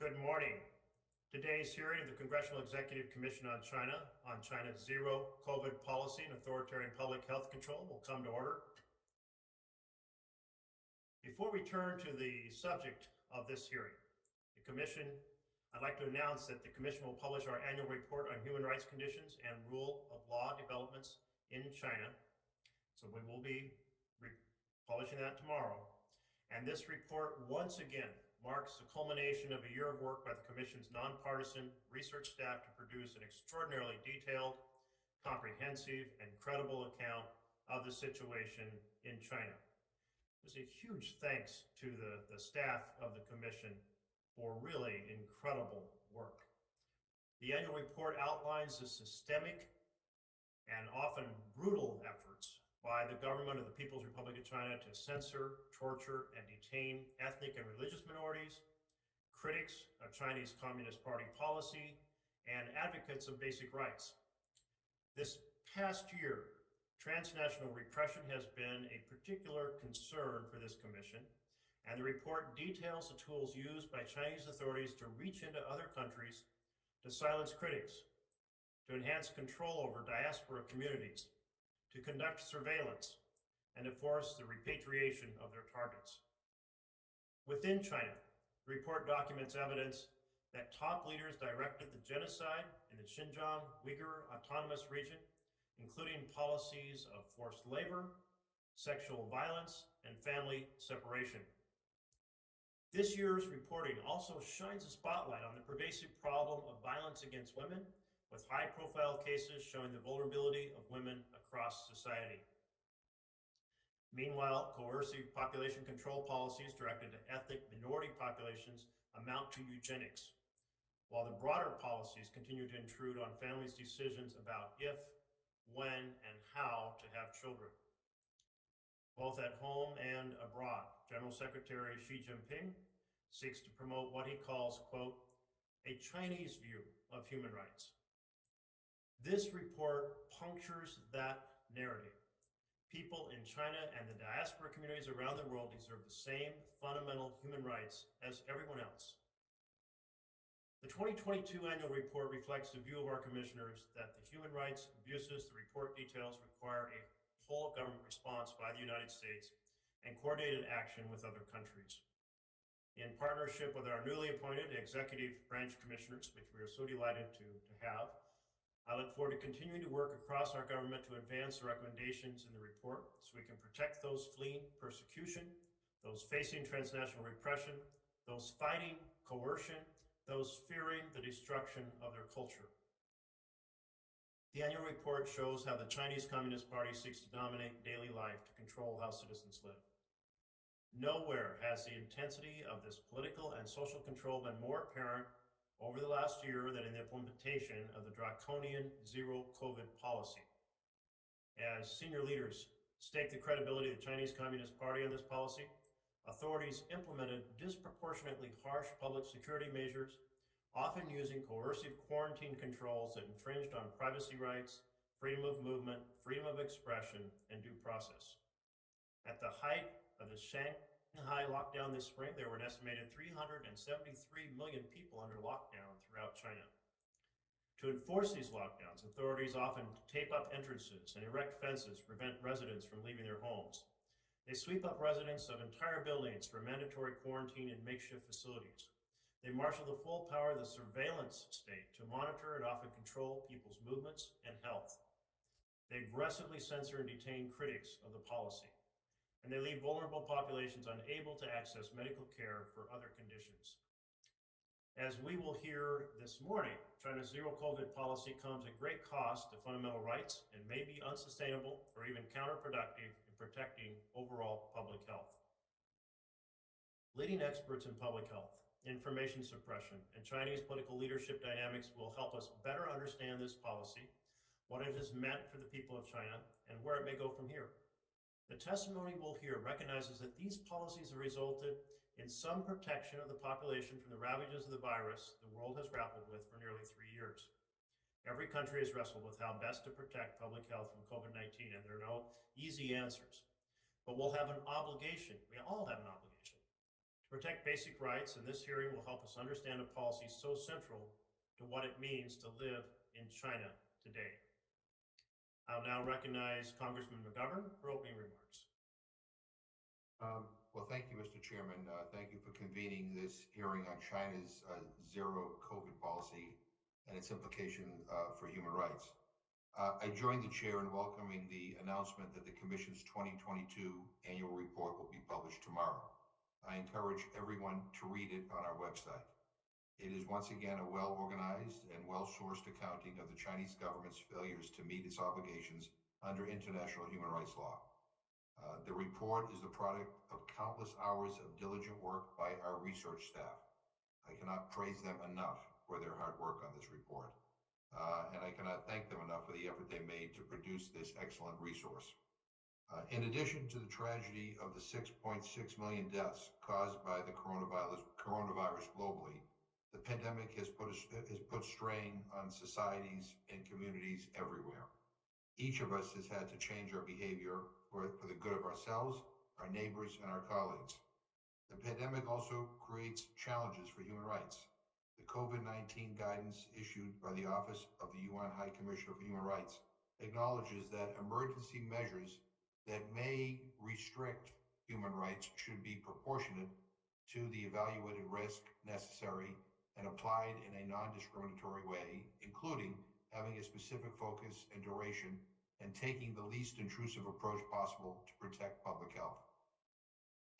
Good morning. Today's hearing of the Congressional Executive Commission on China's zero COVID policy and authoritarian public health control will come to order. Before we turn to the subject of this hearing, I'd like to announce that the Commission will publish our annual report on human rights conditions and rule of law developments in China. So we will be publishing that tomorrow. And this report once again marks the culmination of a year of work by the Commission's nonpartisan research staff to produce an extraordinarily detailed, comprehensive, and credible account of the situation in China. There's a huge thanks to the staff of the Commission for really incredible work. The annual report outlines the systemic and often brutal efforts by the government of the People's Republic of China to censor, torture, and detain ethnic and religious minorities, critics of Chinese Communist Party policy, and advocates of basic rights. This past year, transnational repression has been a particular concern for this commission, and the report details the tools used by Chinese authorities to reach into other countries, to silence critics, to enhance control over diaspora communities, to conduct surveillance, and to force the repatriation of their targets. Within China, the report documents evidence that top leaders directed the genocide in the Xinjiang Uyghur Autonomous Region, including policies of forced labor, sexual violence, and family separation. This year's reporting also shines a spotlight on the pervasive problem of violence against women, with high-profile cases showing the vulnerability of women across society. Meanwhile, coercive population control policies directed to ethnic minority populations amount to eugenics, while the broader policies continue to intrude on families' decisions about if, when, and how to have children. Both at home and abroad, General Secretary Xi Jinping seeks to promote what he calls, quote, a Chinese view of human rights. This report punctures that narrative. People in China and the diaspora communities around the world deserve the same fundamental human rights as everyone else. The 2022 annual report reflects the view of our commissioners that the human rights abuses the report details require a whole-of-government response by the United States and coordinated action with other countries. In partnership with our newly appointed executive branch commissioners, which we are so delighted to have, I look forward to continuing to work across our government to advance the recommendations in the report so we can protect those fleeing persecution, those facing transnational repression, those fighting coercion, those fearing the destruction of their culture. The annual report shows how the Chinese Communist Party seeks to dominate daily life to control how citizens live. Nowhere has the intensity of this political and social control been more apparent over the last year than in the implementation of the draconian zero COVID policy. As senior leaders stake the credibility of the Chinese Communist Party on this policy, authorities implemented disproportionately harsh public security measures, often using coercive quarantine controls that infringed on privacy rights, freedom of movement, freedom of expression, and due process. At the height of the Shanghai lockdown this spring, there were an estimated 373 million people under lockdown throughout China. To enforce these lockdowns, authorities often tape up entrances and erect fences to prevent residents from leaving their homes. They sweep up residents of entire buildings for mandatory quarantine in makeshift facilities. They marshal the full power of the surveillance state to monitor and often control people's movements and health. They aggressively censor and detain critics of the policy, and they leave vulnerable populations unable to access medical care for other conditions. As we will hear this morning, China's zero COVID policy comes at great cost to fundamental rights and may be unsustainable or even counterproductive in protecting overall public health. Leading experts in public health, information suppression, and Chinese political leadership dynamics will help us better understand this policy, what it has meant for the people of China, and where it may go from here. The testimony we'll hear recognizes that these policies have resulted in some protection of the population from the ravages of the virus the world has grappled with for nearly 3 years. Every country has wrestled with how best to protect public health from COVID-19, and there are no easy answers. But we'll have an obligation, we all have an obligation, to protect basic rights, and this hearing will help us understand a policy so central to what it means to live in China today. I'll now recognize Congressman McGovern for opening remarks. Well, thank you, Mr. Chairman. Thank you for convening this hearing on China's zero COVID policy and its implication for human rights. I joined the chair in welcoming the announcement that the Commission's 2022 annual report will be published tomorrow. I encourage everyone to read it on our website. It is once again a well-organized and well-sourced accounting of the Chinese government's failures to meet its obligations under international human rights law. The report is the product of countless hours of diligent work by our research staff. I cannot praise them enough for their hard work on this report, and I cannot thank them enough for the effort they made to produce this excellent resource. In addition to the tragedy of the 6.6 million deaths caused by the coronavirus globally, the pandemic has put strain on societies and communities everywhere. Each of us has had to change our behavior for the good of ourselves, our neighbors, and our colleagues. The pandemic also creates challenges for human rights. The COVID-19 guidance issued by the Office of the UN High Commissioner for Human Rights acknowledges that emergency measures that may restrict human rights should be proportionate to the evaluated risk necessary and applied in a non-discriminatory way, including having a specific focus and duration and taking the least intrusive approach possible to protect public health.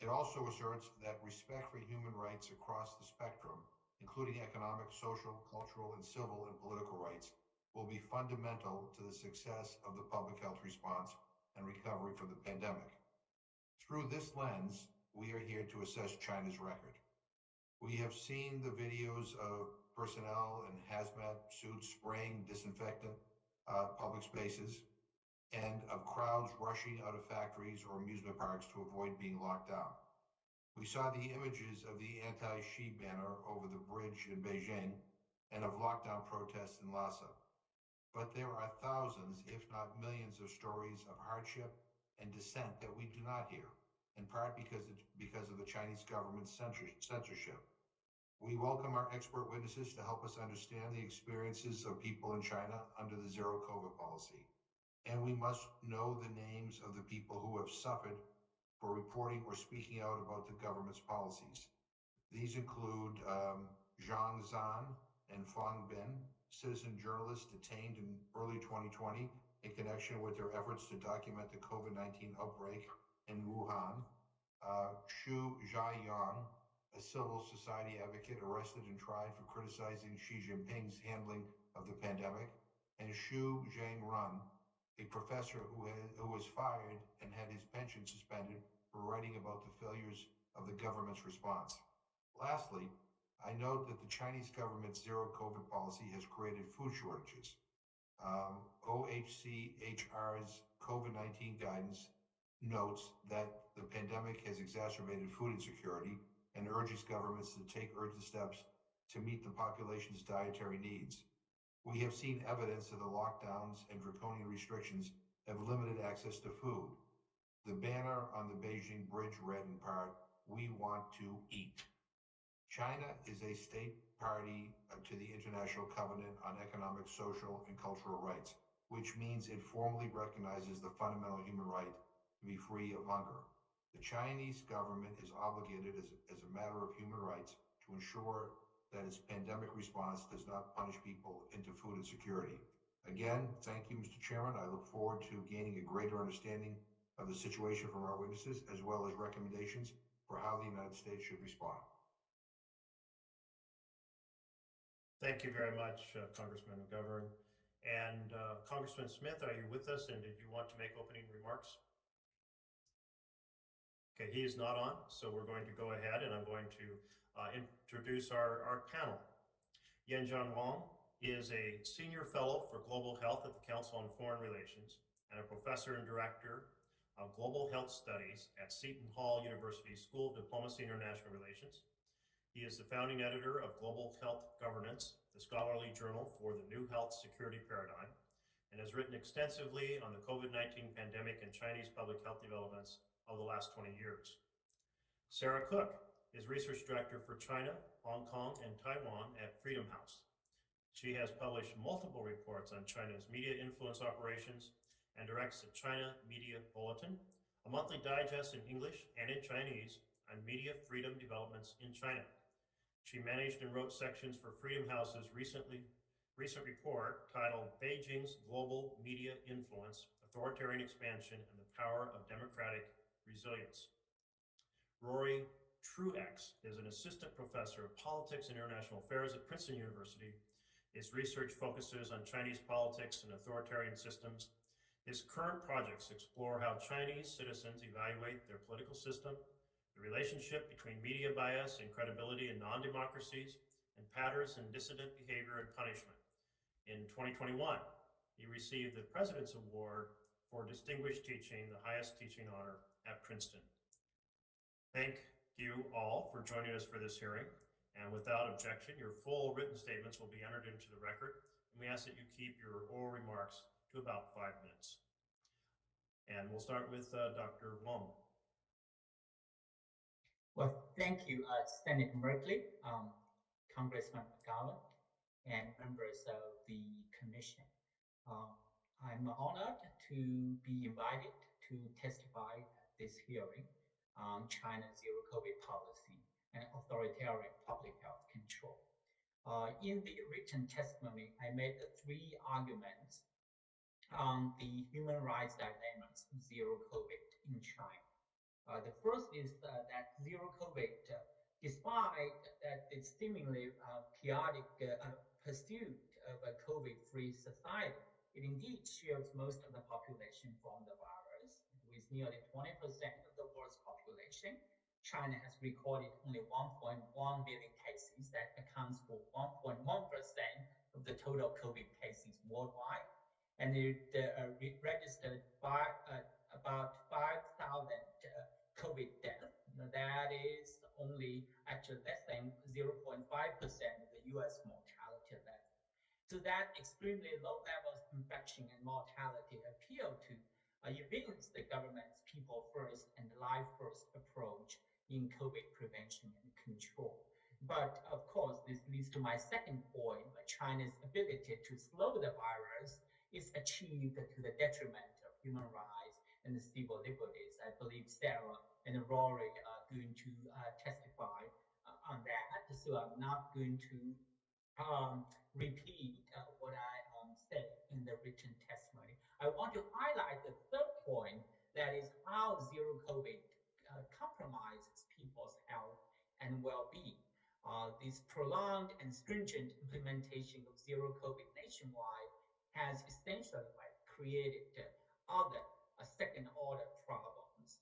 It also asserts that respect for human rights across the spectrum, including economic, social, cultural, and civil and political rights, will be fundamental to the success of the public health response and recovery from the pandemic. Through this lens, we are here to assess China's record. We have seen the videos of personnel in hazmat suits spraying disinfectant public spaces, and of crowds rushing out of factories or amusement parks to avoid being locked down. We saw the images of the anti-Xi banner over the bridge in Beijing and of lockdown protests in Lhasa. But there are thousands, if not millions, of stories of hardship and dissent that we do not hear, in part because of the Chinese government's censorship. We welcome our expert witnesses to help us understand the experiences of people in China under the zero COVID policy. And we must know the names of the people who have suffered for reporting or speaking out about the government's policies. These include Zhang Zan and Huang, citizen journalists detained in early 2020 in connection with their efforts to document the COVID-19 outbreak in Wuhan. Xu Zhaiyang, a civil society advocate arrested and tried for criticizing Xi Jinping's handling of the pandemic, and Xu Zhangrun, a professor who was fired and had his pension suspended for writing about the failures of the government's response. Lastly, I note that the Chinese government's zero COVID policy has created food shortages. OHCHR's COVID-19 guidance notes that the pandemic has exacerbated food insecurity and urges governments to take urgent steps to meet the population's dietary needs. We have seen evidence that the lockdowns and draconian restrictions have limited access to food. The banner on the Beijing bridge read in part, "We want to eat." China is a state party to the International Covenant on Economic, Social, and Cultural Rights, which means it formally recognizes the fundamental human right to be free of hunger. The Chinese government is obligated as a matter of human rights to ensure that its pandemic response does not punish people into food insecurity. Again, thank you, Mr. Chairman. I look forward to gaining a greater understanding of the situation from our witnesses, as well as recommendations for how the United States should respond. Thank you very much, Congressman McGovern. And Congressman Smith, are you with us, and did you want to make opening remarks? Okay, he is not on, so we're going to go ahead, and I'm going to introduce our panel. Huang is a senior fellow for global health at the Council on Foreign Relations and a professor and director of global health studies at Seton Hall University School of Diplomacy and International Relations. He is the founding editor of Global Health Governance, the scholarly journal for the new health security paradigm, and has written extensively on the COVID-19 pandemic and Chinese public health developments of the last 20 years. Sarah Cook is Research Director for China, Hong Kong, and Taiwan at Freedom House. She has published multiple reports on China's media influence operations and directs the China Media Bulletin, a monthly digest in English and in Chinese on media freedom developments in China. She managed and wrote sections for Freedom House's recent report titled Beijing's Global Media Influence, Authoritarian Expansion, and the Power of Democratic Resilience. Rory Truax is an assistant professor of politics and international affairs at Princeton University. His research focuses on Chinese politics and authoritarian systems. His current projects explore how Chinese citizens evaluate their political system, the relationship between media bias and credibility in non-democracies, and patterns in dissident behavior and punishment. In 2021, he received the President's Award for Distinguished Teaching, the highest teaching honor at Princeton. Thank you all for joining us for this hearing. And without objection, your full written statements will be entered into the record. And we ask that you keep your oral remarks to about 5 minutes. And we'll start with Dr. Huang. Well, thank you, Senator Merkley, Congressman McGowan, and members of the commission. I'm honored to be invited to testify at this hearing on China's zero COVID policy and authoritarian public health control. In the written testimony, I made the 3 arguments on the human rights dilemmas of zero COVID in China. The first is that zero COVID, despite that its seemingly chaotic pursuit of a COVID-free society, it indeed shields most of the population from the virus. With nearly 20% of the world's population, China has recorded only 1.1 million cases. That accounts for 1.1% of the total COVID cases worldwide. And it registered about 5,000 COVID deaths. That is only actually less than 0.5% of the US mortality level. So that extremely low levels of infection and mortality appeal to evince the government's people first and life first approach in COVID prevention and control. But of course, this leads to my second point, China's ability to slow the virus is achieved to the detriment of human rights and the civil liberties. I believe Sarah and Rory are going to testify on that, so I'm not going to repeat what I said in the written testimony. I want to highlight the third point, that is how zero COVID compromises people's health and well-being. This prolonged and stringent implementation of zero COVID nationwide has essentially created other second-order problems,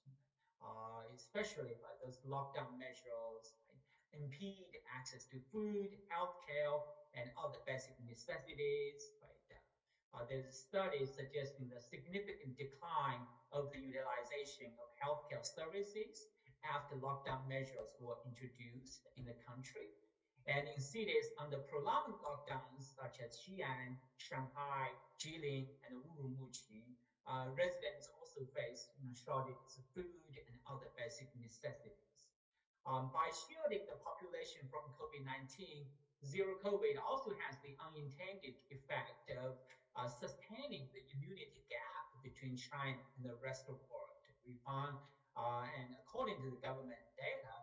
especially by those lockdown measures impede access to food, healthcare, and other basic necessities. There's a study suggesting the significant decline of the utilization of healthcare services after lockdown measures were introduced in the country. And in cities under prolonged lockdowns, such as Xi'an, Shanghai, Jilin, and Urumqi, residents also face shortages of food and other basic necessities. By shielding the population from COVID-19, zero COVID also has the unintended effect of sustaining the immunity gap between China and the rest of the world. We found, and according to the government data,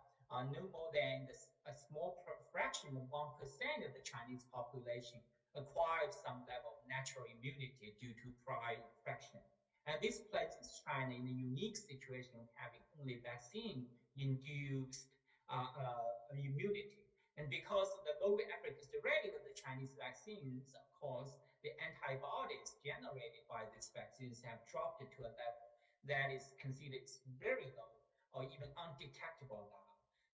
no more than a small fraction of 1% of the Chinese population acquired some level of natural immunity due to prior infection. And this places China in a unique situation of having only vaccine-induced immunity. And because of the low efficacy rate of the Chinese vaccines, of course, the antibodies generated by these vaccines have dropped to a level that is considered very low or even undetectable now.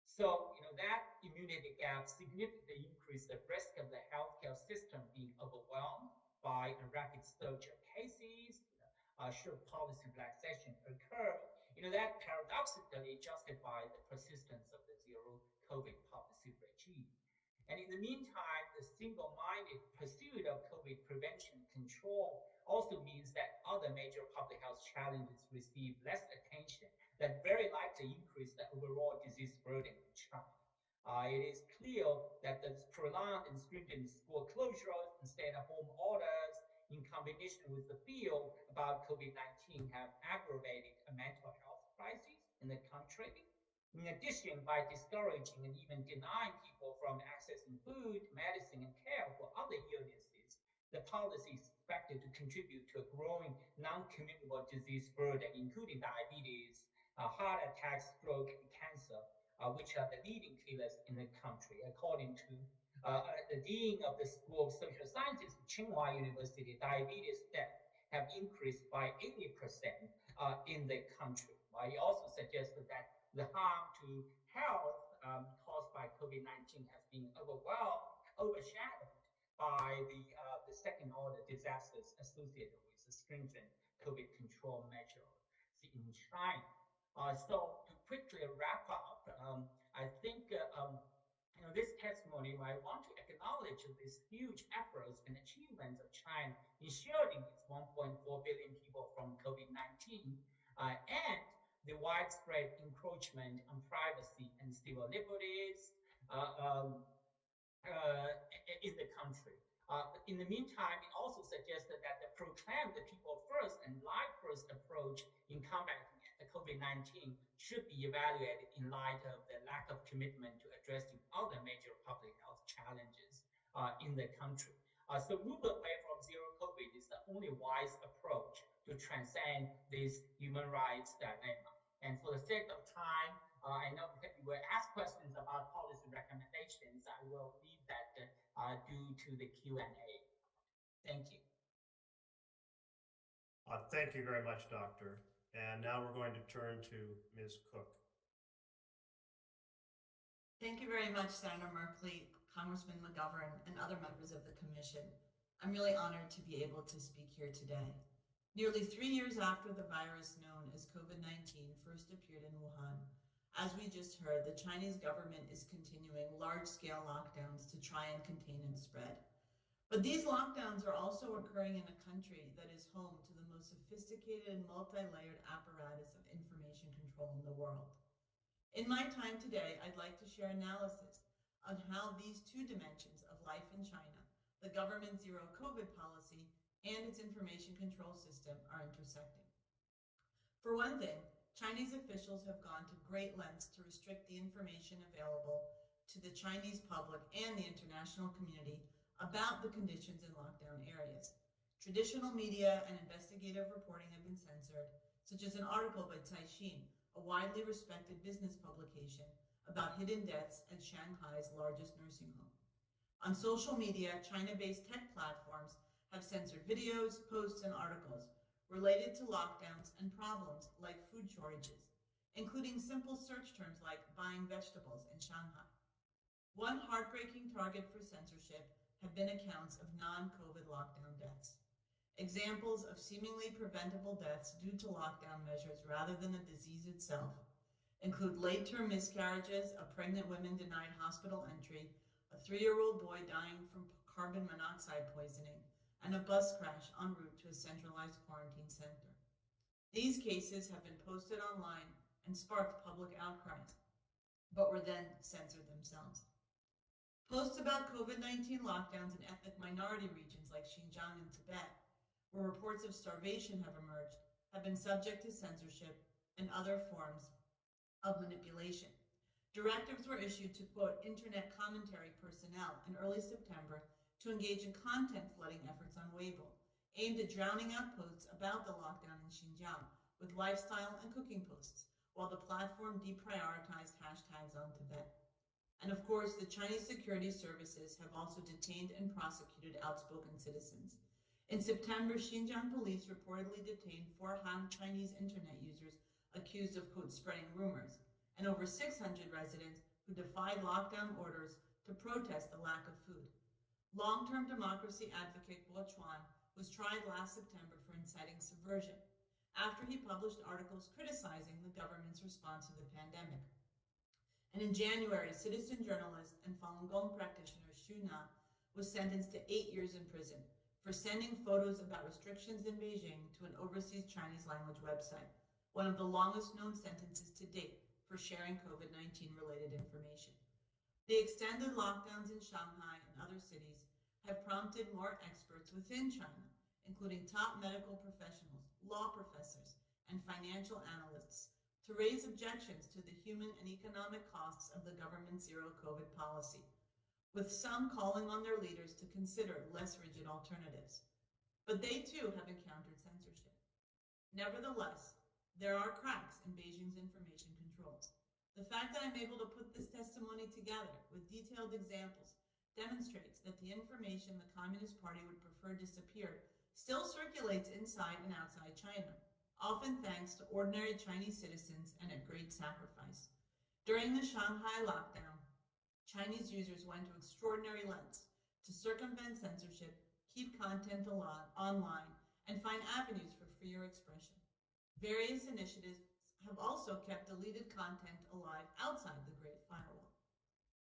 So, that immunity gap significantly increased the risk of the healthcare system being overwhelmed by a rapid surge of cases. Should policy relaxation occur, that paradoxically justifies the persistence of the zero COVID policy regime. And in the meantime, the single-minded pursuit of COVID prevention control also means that other major public health challenges receive less attention that very likely increase the overall disease burden in China. It is clear that the prolonged and stringent school closures and stay-at-home orders, in combination with the fear about COVID-19, have aggravated a mental health crisis in the country. In addition, by discouraging and even denying people from accessing food, medicine, and care for other illnesses, the policy is expected to contribute to a growing non-communicable disease burden, including diabetes, heart attacks, stroke, and cancer, which are the leading killers in the country. According to the Dean of the School of Social Sciences at Tsinghua University, diabetes deaths have increased by 80% in the country. He also suggested that the harm to health caused by COVID-19 has been overshadowed by the second-order disasters associated with the stringent COVID control measures in China. So to quickly wrap up, I think this testimony, I want to acknowledge these huge efforts and achievements of China in shielding its 1.4 billion people from COVID-19 and the widespread encroachment on privacy and civil liberties in the country. In the meantime, it also suggested that the proclaim the people first and life first approach in combating COVID-19 should be evaluated in light of the lack of commitment to addressing other major public health challenges in the country. So moving away from zero COVID is the only wise approach to transcend this human rights dilemma. And for the sake of time, I know you will ask questions about policy recommendations. I will leave that due to the Q&A. Thank you. Thank you very much, Doctor. And now we're going to turn to Ms. Cook. Thank you very much, Senator Merkley, Congressman McGovern, and other members of the Commission. I'm really honored to be able to speak here today. Nearly 3 years after the virus known as COVID-19 first appeared in Wuhan, as we just heard, the Chinese government is continuing large-scale lockdowns to try and contain its spread. But these lockdowns are also occurring in a country that is home to the most sophisticated and multi-layered apparatus of information control in the world. In my time today, I'd like to share analysis on how these two dimensions of life in China, the government's zero COVID policy and its information control system, are intersecting. For one thing, Chinese officials have gone to great lengths to restrict the information available to the Chinese public and the international community about the conditions in lockdown areas. Traditional media and investigative reporting have been censored, such as an article by Caixin, a widely respected business publication about hidden deaths at Shanghai's largest nursing home. On social media, China-based tech platforms have censored videos, posts, and articles related to lockdowns and problems like food shortages, including simple search terms like buying vegetables in Shanghai. One heartbreaking target for censorship have been accounts of non-COVID lockdown deaths. Examples of seemingly preventable deaths due to lockdown measures rather than the disease itself include late-term miscarriages, a pregnant woman denied hospital entry, a 3-year-old boy dying from carbon monoxide poisoning, and a bus crash en route to a centralized quarantine center. These cases have been posted online and sparked public outcries, but were then censored themselves. Posts about COVID-19 lockdowns in ethnic minority regions like Xinjiang and Tibet, where reports of starvation have emerged, have been subject to censorship and other forms of manipulation. Directives were issued to, quote, internet commentary personnel in early September to engage in content flooding efforts on Weibo, aimed at drowning out posts about the lockdown in Xinjiang with lifestyle and cooking posts, while the platform deprioritized hashtags on Tibet. And of course, the Chinese security services have also detained and prosecuted outspoken citizens. In September, Xinjiang police reportedly detained 4 Han Chinese internet users accused of, quote, spreading rumors, and over 600 residents who defied lockdown orders to protest the lack of food. Long-term democracy advocate Bo Chuan was tried last September for inciting subversion after he published articles criticizing the government's response to the pandemic. And in January, citizen journalist and Falun Gong practitioner Xu Na was sentenced to 8 years in prison for sending photos about restrictions in Beijing to an overseas Chinese language website, one of the longest known sentences to date for sharing COVID-19 related information. The extended lockdowns in Shanghai and other cities have prompted more experts within China, including top medical professionals, law professors, and financial analysts, to raise objections to the human and economic costs of the government's zero COVID policy, with some calling on their leaders to consider less rigid alternatives. But they too have encountered censorship. Nevertheless, there are cracks in Beijing's information controls. The fact that I'm able to put this testimony together with detailed examples demonstrates that the information the Communist Party would prefer disappear still circulates inside and outside China, often thanks to ordinary Chinese citizens and at great sacrifice. During the Shanghai lockdown, Chinese users went to extraordinary lengths to circumvent censorship, keep content online, and find avenues for freer expression. Various initiatives have also kept deleted content alive outside the Great Firewall.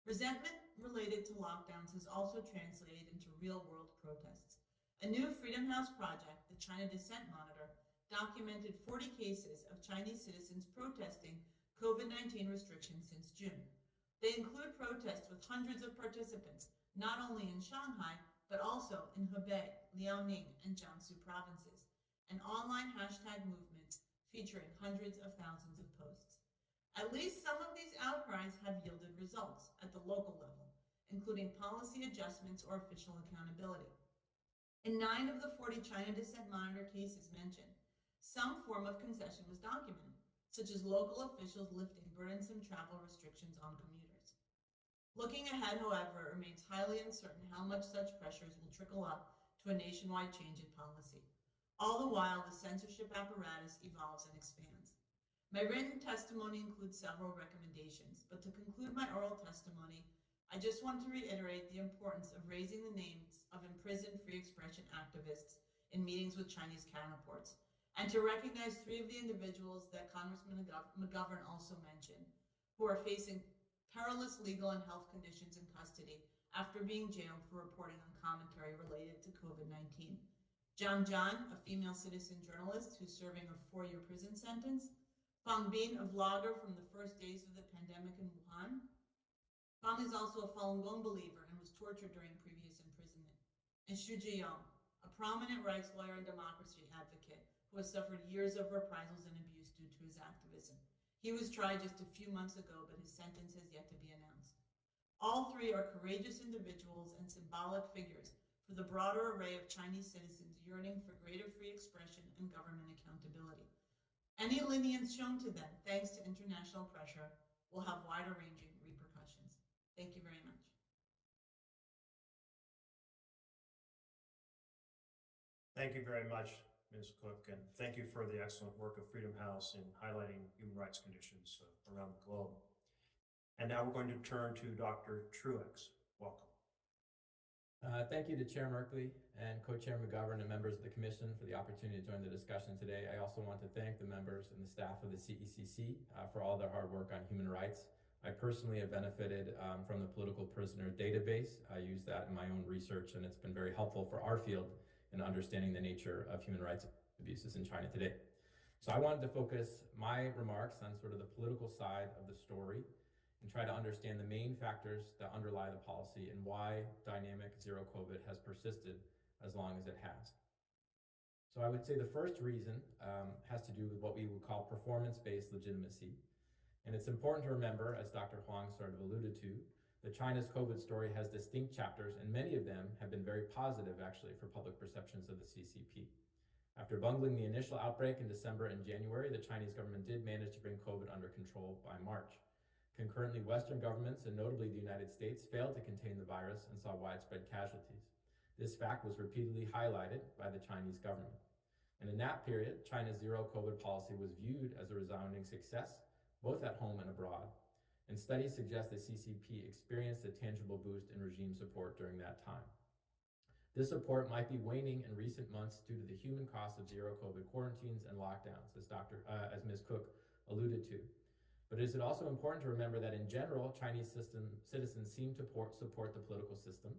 Resentment related to lockdowns has also translated into real-world protests. A new Freedom House project, the China Dissent Monitor, documented 40 cases of Chinese citizens protesting COVID-19 restrictions since June. They include protests with hundreds of participants, not only in Shanghai, but also in Hebei, Liaoning, and Jiangsu provinces, and online hashtag movements featuring hundreds of thousands of posts. At least some of these outcries have yielded results at the local level, including policy adjustments or official accountability. In 9 of the 40 China Dissent Monitor cases mentioned, some form of concession was documented, such as local officials lifting burdensome travel restrictions on commuters. Looking ahead, however, it remains highly uncertain how much such pressures will trickle up to a nationwide change in policy. All the while, the censorship apparatus evolves and expands. My written testimony includes several recommendations, but to conclude my oral testimony, I just want to reiterate the importance of raising the names of imprisoned free expression activists in meetings with Chinese counterparts, and to recognize 3 of the individuals that Congressman McGovern also mentioned, who are facing perilous legal and health conditions in custody after being jailed for reporting on commentary related to COVID-19. Zhang Zhan, a female citizen journalist who's serving a 4-year prison sentence. Fang Bin, a vlogger from the first days of the pandemic in Wuhan. Fang is also a Falun Gong believer and was tortured during previous imprisonment. And Xu Zhiyong, a prominent rights lawyer and democracy advocate who has suffered years of reprisals and abuse due to his activism. He was tried just a few months ago, but his sentence has yet to be announced. All 3 are courageous individuals and symbolic figures for the broader array of Chinese citizens yearning for greater free expression and government accountability. Any lenience shown to them, thanks to international pressure, will have wider-ranging repercussions. Thank you very much. Thank you very much, Ms. Cook, and thank you for the excellent work of Freedom House in highlighting human rights conditions around the globe. And now we're going to turn to Dr. Truax. Welcome. Thank you to Chair Merkley and Co-Chair McGovern and members of the Commission for the opportunity to join the discussion today. I also want to thank the members and the staff of the CECC for all their hard work on human rights. I personally have benefited from the political prisoner database. I use that in my own research, and it's been very helpful for our field in understanding the nature of human rights abuses in China today. So I wanted to focus my remarks on sort of the political side of the story and try to understand the main factors that underlie the policy and why dynamic zero COVID has persisted as long as it has. So I would say the first reason has to do with what we would call performance-based legitimacy. And it's important to remember, as Dr. Huang sort of alluded to, that China's COVID story has distinct chapters, and many of them have been very positive, actually, for public perceptions of the CCP. After bungling the initial outbreak in December and January, the Chinese government did manage to bring COVID under control by March. Concurrently, Western governments, and notably the United States, failed to contain the virus and saw widespread casualties. This fact was repeatedly highlighted by the Chinese government. And in that period, China's zero COVID policy was viewed as a resounding success, both at home and abroad. And studies suggest the CCP experienced a tangible boost in regime support during that time. This support might be waning in recent months due to the human cost of zero COVID quarantines and lockdowns, as Ms. Cook alluded to. But is it also important to remember that in general, Chinese citizens seem to support the political system,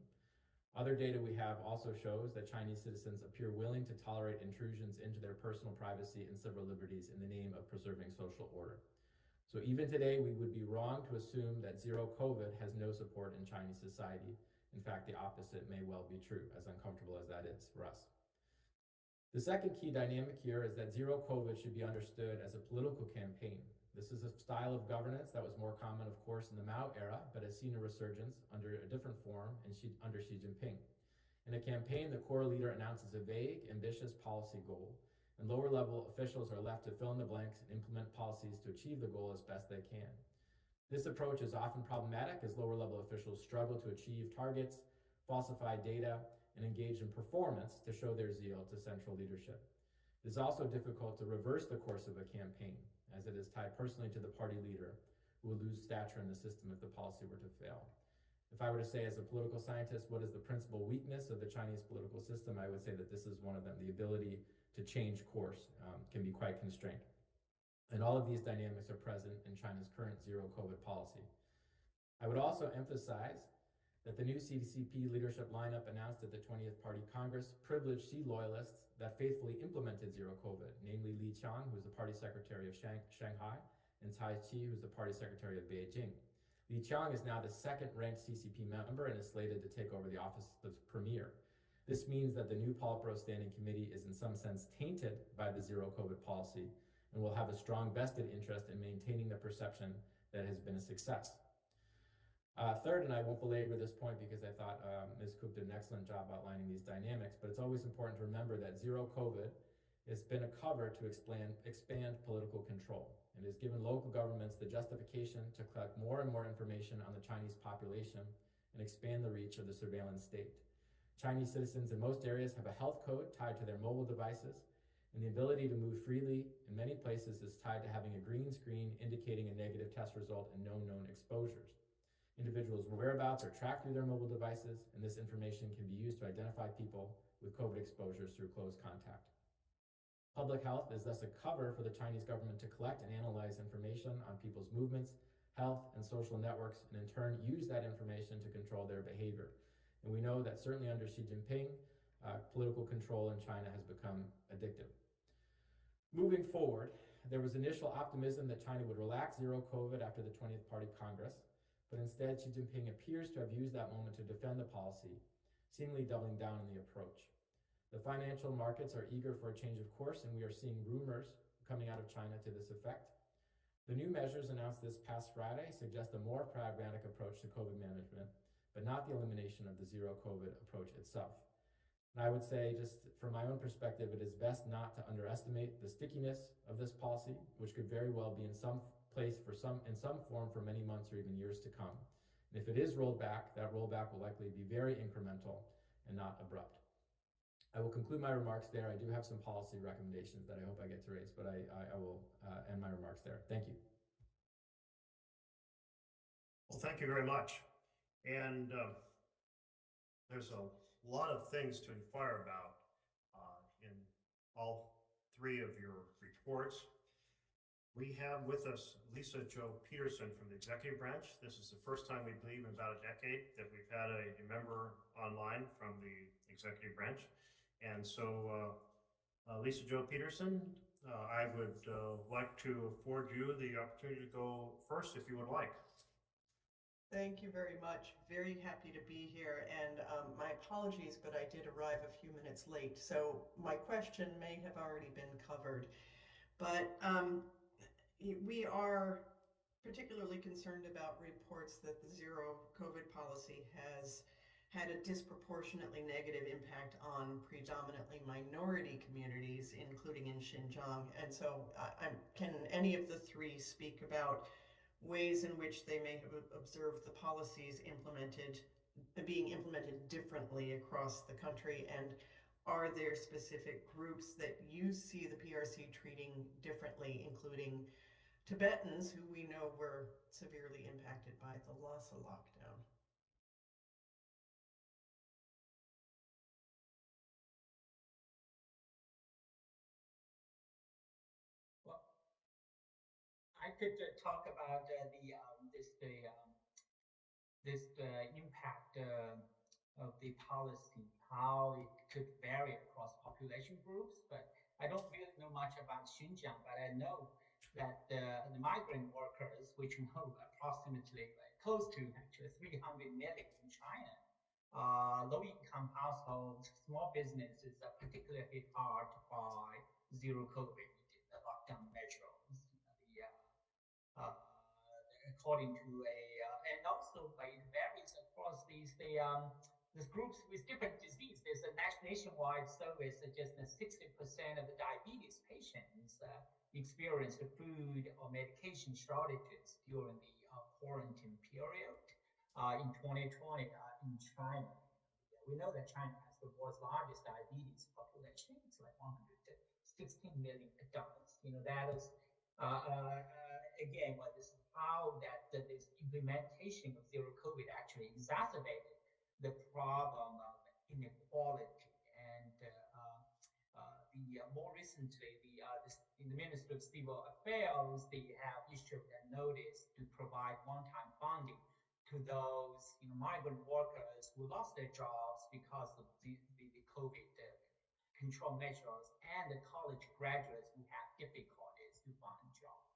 Other data we have also shows that Chinese citizens appear willing to tolerate intrusions into their personal privacy and civil liberties in the name of preserving social order. So even today, we would be wrong to assume that zero COVID has no support in Chinese society. In fact, the opposite may well be true, as uncomfortable as that is for us. The second key dynamic here is that zero COVID should be understood as a political campaign. This is a style of governance that was more common, of course, in the Mao era, but has seen a resurgence under a different form under Xi Jinping. In a campaign, the core leader announces a vague, ambitious policy goal, and lower-level officials are left to fill in the blanks and implement policies to achieve the goal as best they can. This approach is often problematic as lower-level officials struggle to achieve targets, falsify data, and engage in performance to show their zeal to central leadership. It is also difficult to reverse the course of a campaign, as it is tied personally to the party leader, who will lose stature in the system if the policy were to fail. If I were to say as a political scientist, what is the principal weakness of the Chinese political system, I would say that this is one of them. The ability to change course can be quite constrained. And all of these dynamics are present in China's current zero COVID policy. I would also emphasize that the new CCP leadership lineup announced at the 20th Party Congress privileged Xi loyalists that faithfully implemented zero COVID, namely Li Qiang, who's the party secretary of Shanghai, and Cai Qi, who's the party secretary of Beijing. Li Qiang is now the second-ranked CCP member and is slated to take over the office of premier. This means that the new Politburo Standing Committee is in some sense tainted by the zero COVID policy and will have a strong vested interest in maintaining the perception that it has been a success. Third, and I won't belabor this point because I thought Ms. Cook did an excellent job outlining these dynamics, but it's always important to remember that zero COVID has been a cover to expand political control and has given local governments the justification to collect more and more information on the Chinese population and expand the reach of the surveillance state. Chinese citizens in most areas have a health code tied to their mobile devices, and the ability to move freely in many places is tied to having a green screen indicating a negative test result and no known exposures. Individuals' whereabouts are tracked through their mobile devices, and this information can be used to identify people with COVID exposures through close contact. Public health is thus a cover for the Chinese government to collect and analyze information on people's movements, health, and social networks, and in turn use that information to control their behavior. And we know that certainly under Xi Jinping, political control in China has become addictive. Moving forward, there was initial optimism that China would relax zero COVID after the 20th Party Congress, but instead Xi Jinping appears to have used that moment to defend the policy, seemingly doubling down on the approach. The financial markets are eager for a change of course, and we are seeing rumors coming out of China to this effect. The new measures announced this past Friday suggest a more pragmatic approach to COVID management, but not the elimination of the zero COVID approach itself. And I would say, just from my own perspective, it is best not to underestimate the stickiness of this policy, which could very well be in some form for many months or even years to come. And if it is rolled back, that rollback will likely be very incremental and not abrupt. I will conclude my remarks there. I do have some policy recommendations that I hope I get to raise, but I will end my remarks there. Thank you. Well, thank you very much. And there's a lot of things to inquire about in all three of your reports. We have with us Lisa Jo Peterson from the executive branch. This is the first time, we believe, in about a decade that we've had a member online from the executive branch. And so, Lisa Jo Peterson, I would like to afford you the opportunity to go first if you would like. Thank you very much. Very happy to be here. And my apologies, but I did arrive a few minutes late. So my question may have already been covered. But we are particularly concerned about reports that the zero COVID policy has had a disproportionately negative impact on predominantly minority communities, including in Xinjiang. And so can any of the three speak about ways in which they may have observed the policies being implemented differently across the country? And are there specific groups that you see the PRC treating differently, including Tibetans, who we know were severely impacted by the Lhasa lockdown? Well, I could talk about this impact of the policy, how it could vary across population groups. But I don't really know much about Xinjiang, but I know that the migrant workers, which we know approximately close to actually 300 million in China, low-income households, small businesses are particularly hit hard by zero COVID, the lockdown measures. Uh, according to and also it varies across these groups with different disease. There's a nationwide survey suggesting that 60% of the diabetes patients experienced food or medication shortages during the quarantine period in 2020 in China. We know that China has the world's largest diabetes population. It's like 116 million adults. That is again, this is how this implementation of zero COVID actually exacerbated the problem of inequality. And more recently, the Ministry of Civil Affairs, they have issued a notice to provide one-time funding to those migrant workers who lost their jobs because of the COVID control measures, and the college graduates who have difficulties to find jobs.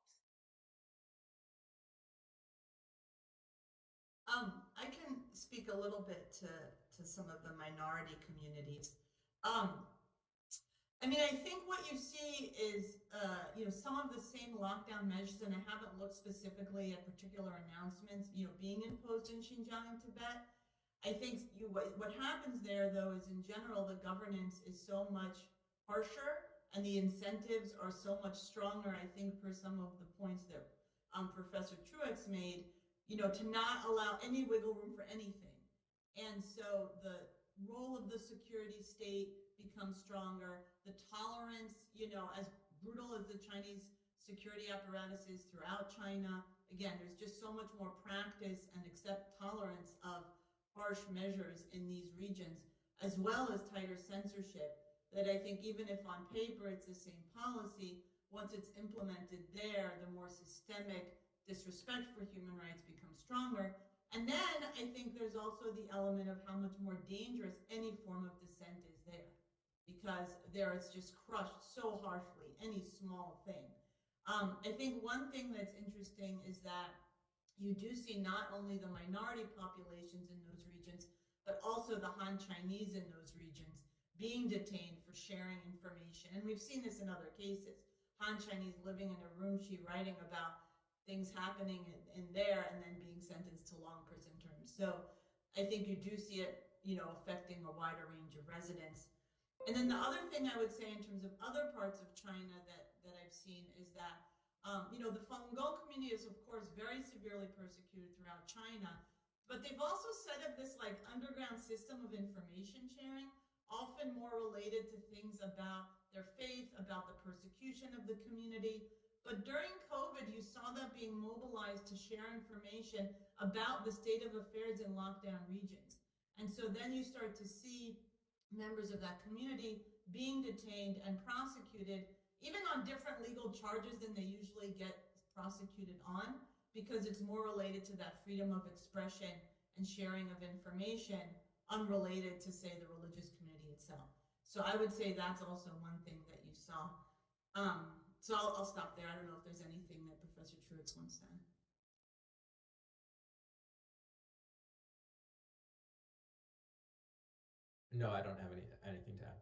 I can speak a little bit to some of the minority communities. I mean, I think what you see is, some of the same lockdown measures, and I haven't looked specifically at particular announcements, being imposed in Xinjiang and Tibet. I think what happens there, though, is in general, the governance is so much harsher and the incentives are so much stronger, I think, per some of the points that Professor Truax made, to not allow any wiggle room for anything. And so the role of the security state becomes stronger. The tolerance, as brutal as the Chinese security apparatus is throughout China, again, there's just so much more practice and tolerance of harsh measures in these regions, as well as tighter censorship, that I think even if on paper it's the same policy, once it's implemented there, the more systemic disrespect for human rights becomes stronger. And then I think there's also the element of how much more dangerous any form of dissent is there, because there it's just crushed so harshly, any small thing. I think one thing that's interesting is that you do see not only the minority populations in those regions, but also the Han Chinese in those regions being detained for sharing information. And we've seen this in other cases. Han Chinese living in Urumqi writing about things happening in there and then being sentenced to long prison terms. So I think you do see it, affecting a wider range of residents. And then the other thing I would say in terms of other parts of China that I've seen is that, the Falun Gong community is, of course, very severely persecuted throughout China, but they've also set up this underground system of information sharing, often more related to things about their faith, about the persecution of the community. But during COVID, you saw that being mobilized to share information about the state of affairs in lockdown regions. And so then you start to see members of that community being detained and prosecuted, even on different legal charges than they usually get prosecuted on, because it's more related to that freedom of expression and sharing of information, unrelated to, say, the religious community itself. So I would say that's also one thing that you saw. So I'll stop there. I don't know if there's anything that Professor Truax wants to add. No, I don't have anything to add.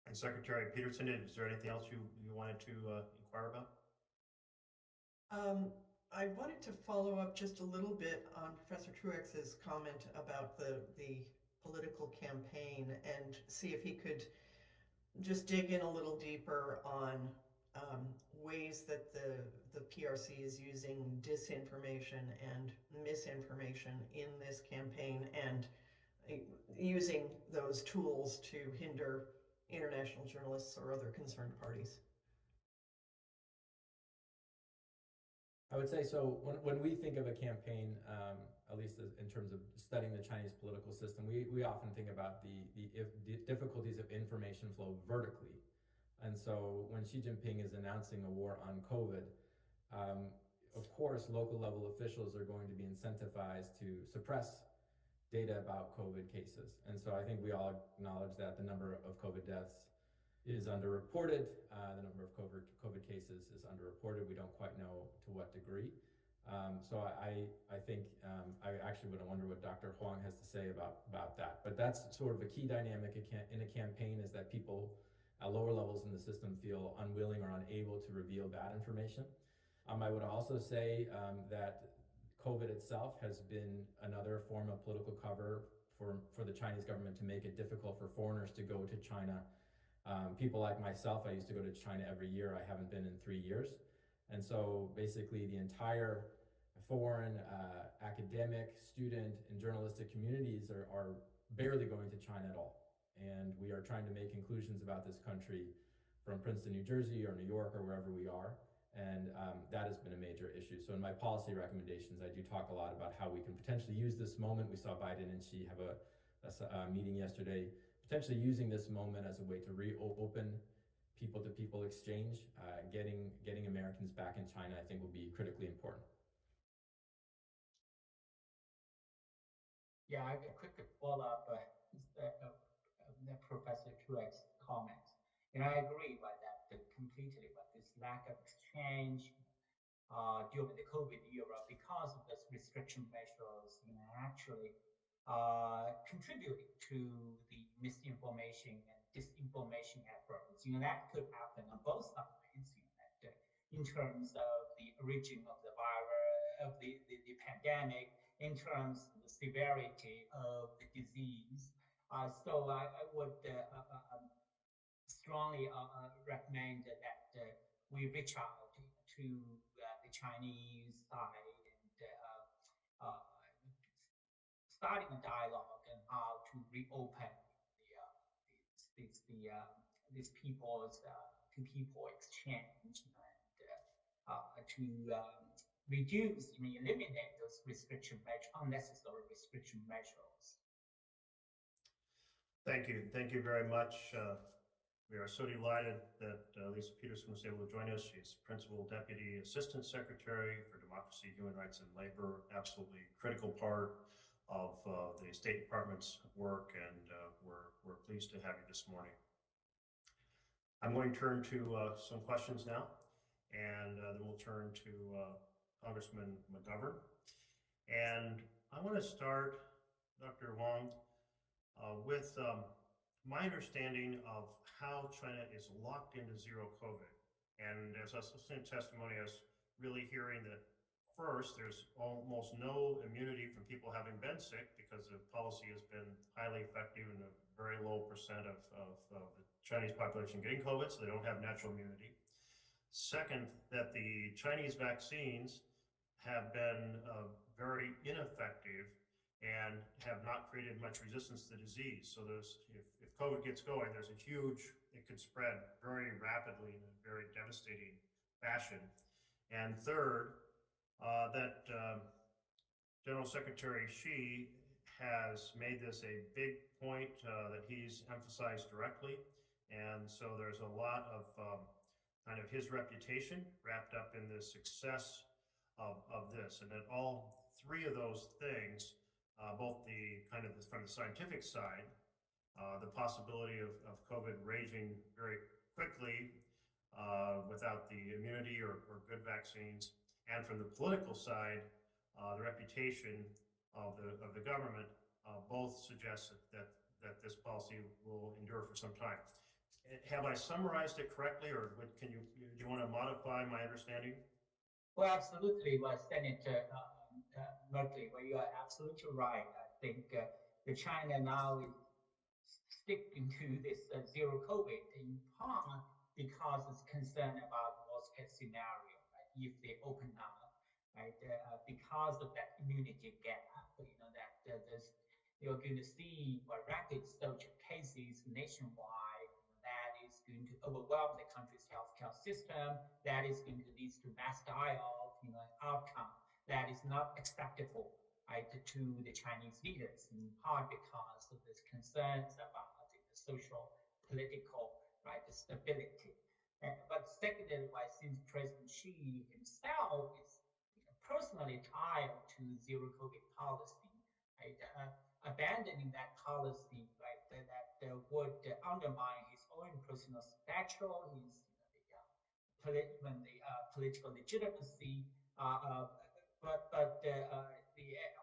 And Secretary Peterson, is there anything else you wanted to inquire about? I wanted to follow up just a little bit on Professor Truax's comment about the political campaign and see if he could just dig in a little deeper on ways that the PRC is using disinformation and misinformation in this campaign, and using those tools to hinder international journalists or other concerned parties. I would say, so when we think of a campaign, at least in terms of studying the Chinese political system, we often think about the difficulties of information flow vertically. And so when Xi Jinping is announcing a war on COVID, Of course, local level officials are going to be incentivized to suppress data about COVID cases. And so I think we all acknowledge that the number of COVID deaths is underreported. The number of COVID cases is underreported. We don't quite know to what degree. So I think I actually would wonder what Dr. Huang has to say about that. But that's sort of a key dynamic in a campaign, is that people at lower levels in the system feel unwilling or unable to reveal bad information. I would also say that COVID itself has been another form of political cover for the Chinese government to make it difficult for foreigners to go to China. People like myself, I used to go to China every year. I haven't been in 3 years. And so basically the entire foreign academic, student, and journalistic communities are barely going to China at all. And we are trying to make conclusions about this country from Princeton, New Jersey, or New York, or wherever we are. And that has been a major issue. So in my policy recommendations, I do talk a lot about how we can potentially use this moment. We saw Biden and Xi have a meeting yesterday, potentially using this moment as a way to reopen people-to-people exchange. Getting Americans back in China, I think, will be critically important. Yeah, I have a quick follow-up Professor Truax comments. And I agree with that completely, but this lack of exchange during the COVID era, because of this restriction measures, actually contributing to the misinformation and disinformation efforts. That could happen on both sides. That, in terms of the origin of the virus, of the pandemic, in terms of the severity of the disease. So I would strongly recommend that we reach out to the Chinese side and starting a dialogue on how to reopen this people's to people exchange, and to reduce, eliminate those unnecessary restriction measures. Thank you very much. We are so delighted that Lisa Peterson was able to join us. She's Principal Deputy Assistant Secretary for Democracy, Human Rights, and Labor. Absolutely critical part of the State Department's work, and we're pleased to have you this morning. I'm going to turn to some questions now, and then we'll turn to Congressman McGovern. And I want to start, Dr. Huang, with my understanding of how China is locked into zero COVID. And as I was listening to testimony, I was really hearing that first, there's almost no immunity from people having been sick, because the policy has been highly effective and a very low percent of the Chinese population getting COVID, so they don't have natural immunity. Second, that the Chinese vaccines have been very ineffective and have not created much resistance to the disease. So if COVID gets going, it could spread very rapidly in a very devastating fashion. And third, that General Secretary Xi has made this a big point that he's emphasized directly. And so there's a lot of kind of his reputation wrapped up in the success of this. And that all three of those things, both from the scientific side, the possibility of COVID raging very quickly without the immunity or good vaccines, and from the political side, the reputation of the government, both suggest that this policy will endure for some time. Have I summarized it correctly, or do you want to modify my understanding? Well, absolutely. Well, Senator Merkley, well, you are absolutely right. I think the China now is sticking to this zero COVID in part because it's concerned about worst case scenario, right? If they open up, right, because of that immunity gap, that you're going to see a rapid surge of cases nationwide. That is going to overwhelm the country's healthcare system. That is going to lead to mass die-off, outcome that is not acceptable, right, to the Chinese leaders, in part because of these concerns about the social, political, right, the stability. But secondly, since President Xi himself is personally tied to zero COVID policy, right? Abandoning that policy, right, that would undermine his own personal stature, his even the political legitimacy. Uh, uh,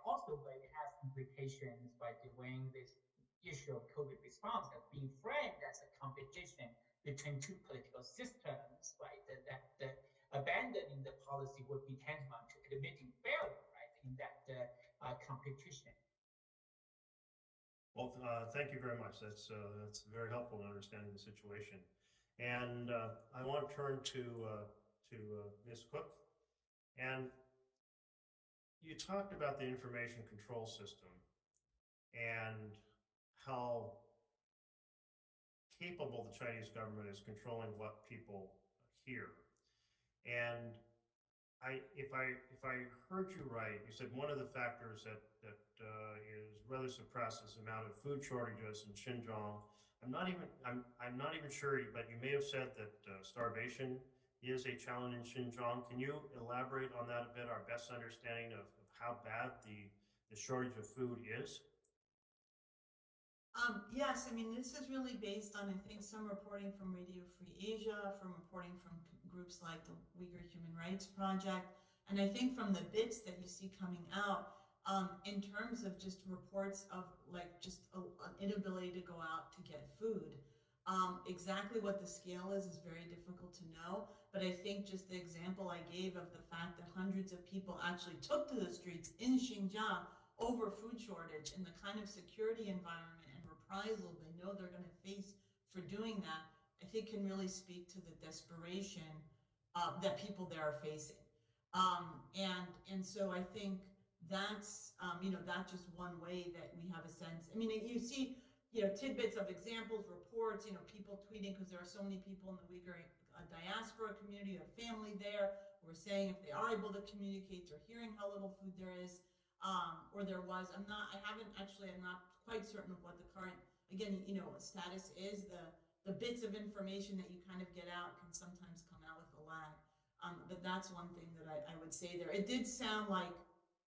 also, but it has implications by when this issue of COVID response has been framed as a competition between two political systems, right? That abandoning the policy would be tantamount to admitting failure, right, in that competition. Well, thank you very much. That's very helpful in understanding the situation. And I want to turn to Ms. Cook. And you talked about the information control system and how capable the Chinese government is controlling what people hear. And if I heard you right, you said one of the factors that is rather suppressed is the amount of food shortages in Xinjiang. I'm not even sure, but you may have said that starvation is a challenge in Xinjiang. Can you elaborate on that a bit? Our best understanding of how bad the shortage of food is. Yes, I mean, this is really based on, I think, some reporting from Radio Free Asia, from reporting from groups like the Uyghur Human Rights Project, and I think from the bits that you see coming out, in terms of just reports of like just an inability to go out to get food. Exactly what the scale is very difficult to know, but I think just the example I gave of the fact that hundreds of people actually took to the streets in Xinjiang over food shortage and the kind of security environment and reprisal they know they're going to face for doing that, I think can really speak to the desperation that people there are facing. And so I think that's that's just one way that we have a sense. I mean, you see tidbits of examples, reports, people tweeting because there are so many people in the Uyghur diaspora community, or family there, who are saying if they are able to communicate, they're hearing how little food there is. Or there was. I'm not quite certain of what the current, again, status is. The bits of information that you kind of get out can sometimes come out with a lag. But that's one thing that I would say there. It did sound like,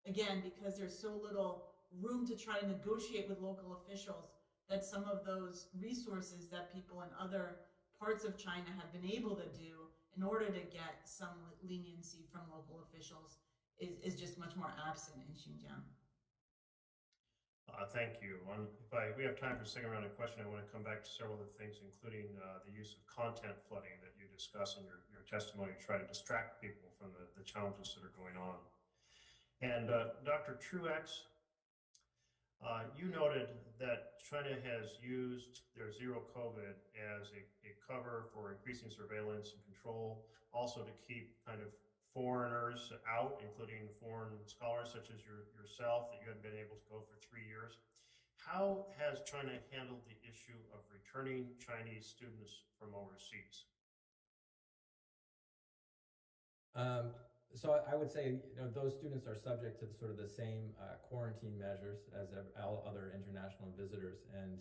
again, because there's so little room to try to negotiate with local officials, that some of those resources that people in other parts of China have been able to do in order to get some leniency from local officials is just much more absent in Xinjiang. Thank you. If we have time for a second round of questions, I want to come back to several other things, including the use of content flooding that you discuss in your testimony to try to distract people from the challenges that are going on. And Dr. Truax, you noted that China has used their zero COVID as a cover for increasing surveillance and control, also to keep kind of foreigners out, including foreign scholars such as yourself, that you hadn't been able to go for 3 years. How has China handled the issue of returning Chinese students from overseas? So I would say, those students are subject to sort of the same quarantine measures as all other international visitors. And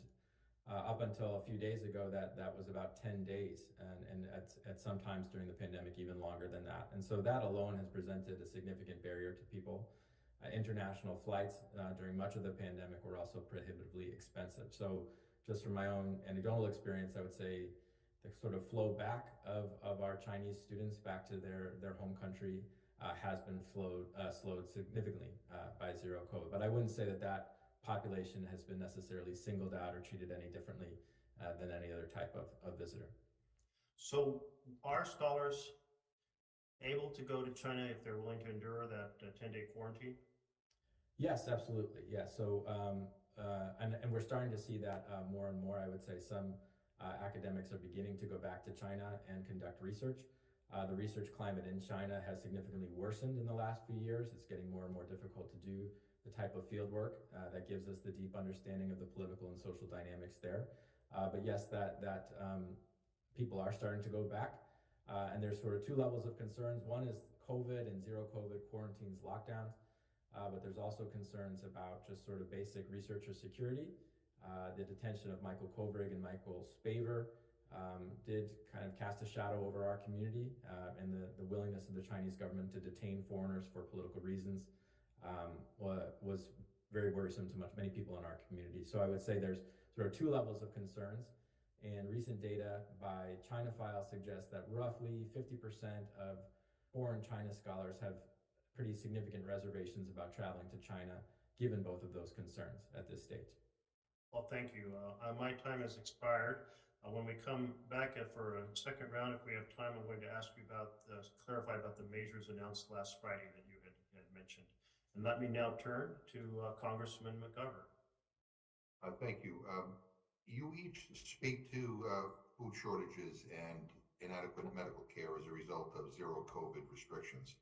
up until a few days ago, that was about 10 days, and at some times during the pandemic, even longer than that. And so that alone has presented a significant barrier to people. International flights during much of the pandemic were also prohibitively expensive. So just from my own anecdotal experience, I would say the sort of flow back of our Chinese students back to their home country has been slowed significantly by zero COVID. But I wouldn't say that population has been necessarily singled out or treated any differently than any other type of visitor. So are scholars able to go to China if they're willing to endure that 10-day quarantine? Yes, absolutely. Yeah. So, and we're starting to see that more and more. I would say some academics are beginning to go back to China and conduct research. The research climate in China has significantly worsened in the last few years. It's getting more and more difficult to do the type of field work that gives us the deep understanding of the political and social dynamics there. But yes, that people are starting to go back. And there's sort of two levels of concerns. One is COVID and zero COVID quarantines, lockdowns. But there's also concerns about just sort of basic researcher security. The detention of Michael Kovrig and Michael Spavor did kind of cast a shadow over our community, and the willingness of the Chinese government to detain foreigners for political reasons was very worrisome to many people in our community. So I would say there's sort of two levels of concerns. And recent data by China File suggests that roughly 50% of foreign China scholars have pretty significant reservations about traveling to China, given both of those concerns at this stage. Well, thank you. My time has expired. When we come back for a second round, if we have time, I'm going to ask you about, clarify about the measures announced last Friday that you had mentioned. And let me now turn to Congressman McGovern. Thank you. You each speak to food shortages and inadequate medical care as a result of zero COVID restrictions.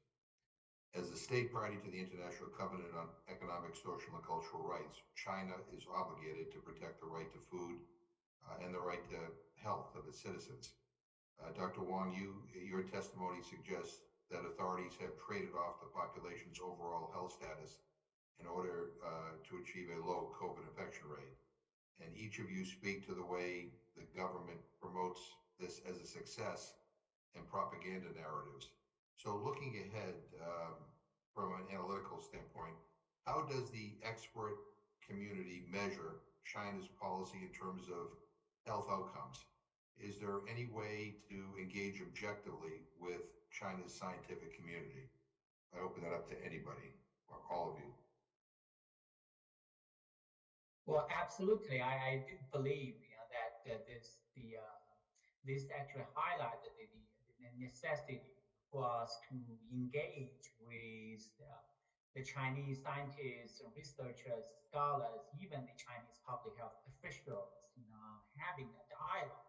As a state party to the International Covenant on Economic, Social, and Cultural Rights, China is obligated to protect the right to food and the right to health of its citizens. Dr. Huang, your testimony suggests that authorities have traded off the population's overall health status in order to achieve a low COVID infection rate. And each of you speak to the way the government promotes this as a success in propaganda narratives. So looking ahead from an analytical standpoint, how does the expert community measure China's policy in terms of health outcomes? Is there any way to engage objectively with China's scientific community? I open that up to anybody, or all of you. Well, absolutely. I do believe that this actually highlighted the necessity for us to engage with the Chinese scientists, researchers, scholars, even the Chinese public health officials, having a dialogue,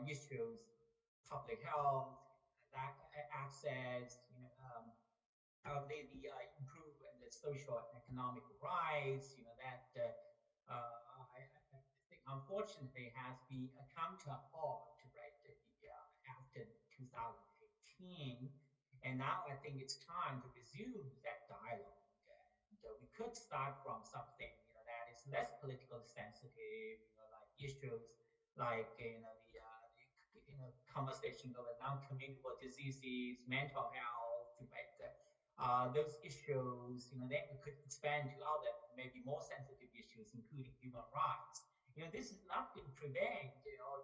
issues, public health, access, the improve the social and economic rights, I think unfortunately has been come to a halt, right, after 2018. And now I think it's time to resume that dialogue. And we could start from something, that is less politically sensitive, like issues like, conversation over non-communicable diseases, mental health, right? Those issues, then we could expand to other, maybe more sensitive issues, including human rights. This is not going to prevent, or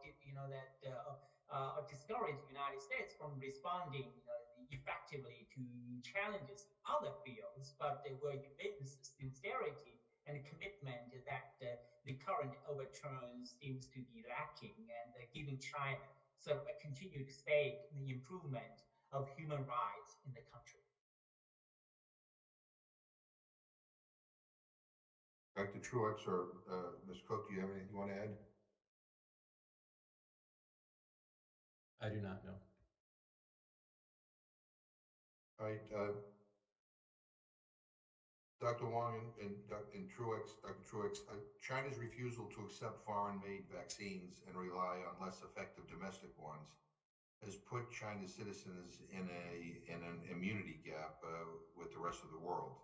discourage the United States from responding, effectively to challenges in other fields, but will evince sincerity and commitment that the current overturn seems to be lacking, and giving China sort of a continued stake in the improvement of human rights in the country. Dr. Truax or Ms. Cook, do you have anything you want to add? I do not know. All right. Dr. Huang and Truax, Dr. Truax, China's refusal to accept foreign-made vaccines and rely on less effective domestic ones has put China's citizens in an immunity gap with the rest of the world.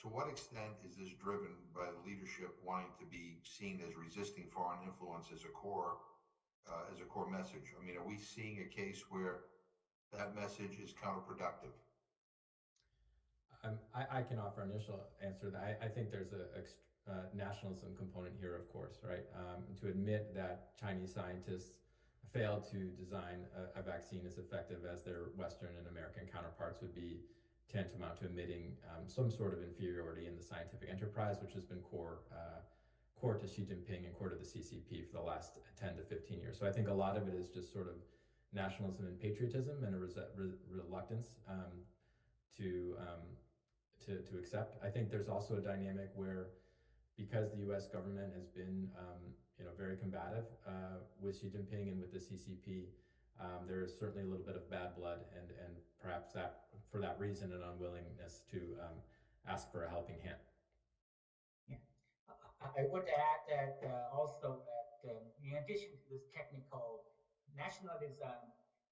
To what extent is this driven by the leadership wanting to be seen as resisting foreign influence as a core message? I mean, are we seeing a case where that message is counterproductive? I can offer an initial answer to that. I think there's a nationalism component here, of course, right? To admit that Chinese scientists failed to design a vaccine as effective as their Western and American counterparts would be tantamount to admitting some sort of inferiority in the scientific enterprise, which has been core to Xi Jinping and core to the CCP for the last 10 to 15 years. So I think a lot of it is just sort of nationalism and patriotism and a reluctance to accept. I think there's also a dynamic where, because the U.S. government has been very combative with Xi Jinping and with the CCP, there is certainly a little bit of bad blood, and perhaps that for that reason an unwillingness to ask for a helping hand. Yeah. I would add that also that in addition to this technical nationalism,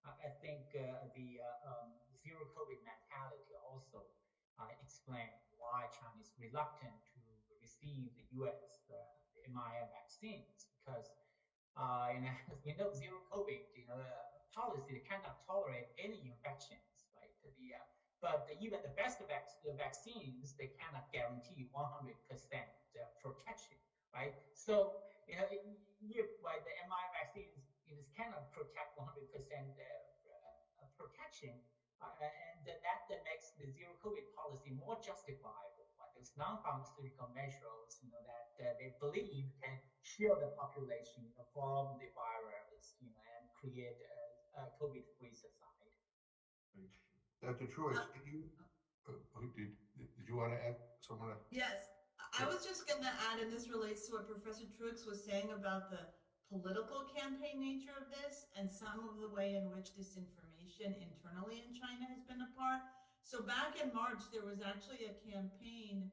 I think the zero COVID mentality also explain why China is reluctant to receive the U.S. the mRNA vaccines, because As we know, zero COVID, policy cannot tolerate any infections, right? But even the best vaccines, they cannot guarantee 100% protection, right? So, if right, the mRNA vaccines cannot protect 100% protection, and that makes the zero COVID policy more justifiable. Right? Those non-pharmaceutical measures, that they believe can shield the population, from the virus, and create a COVID-free society. Dr. Truax, did you want to add someone? Yes, I was just going to add, and this relates to what Professor Truax was saying about the political campaign nature of this and some of the way in which disinformation internally in China has been a part. So back in March, there was actually a campaign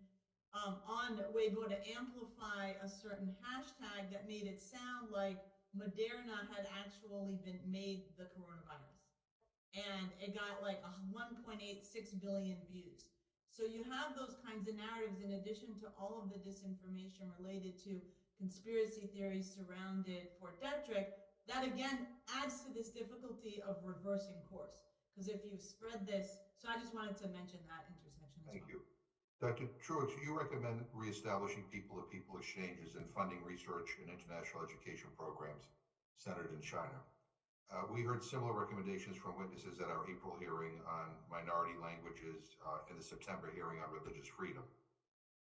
on Weibo to amplify a certain hashtag that made it sound like Moderna had actually been made the coronavirus. And it got like 1.86 billion views. So you have those kinds of narratives in addition to all of the disinformation related to conspiracy theories surrounded Fort Detrick. That again adds to this difficulty of reversing course. Because if you spread this, so I just wanted to mention that intersection as well. Thank you. Dr. Truax, you recommend reestablishing people-to-people exchanges and funding research and international education programs centered in China. We heard similar recommendations from witnesses at our April hearing on minority languages and the September hearing on religious freedom.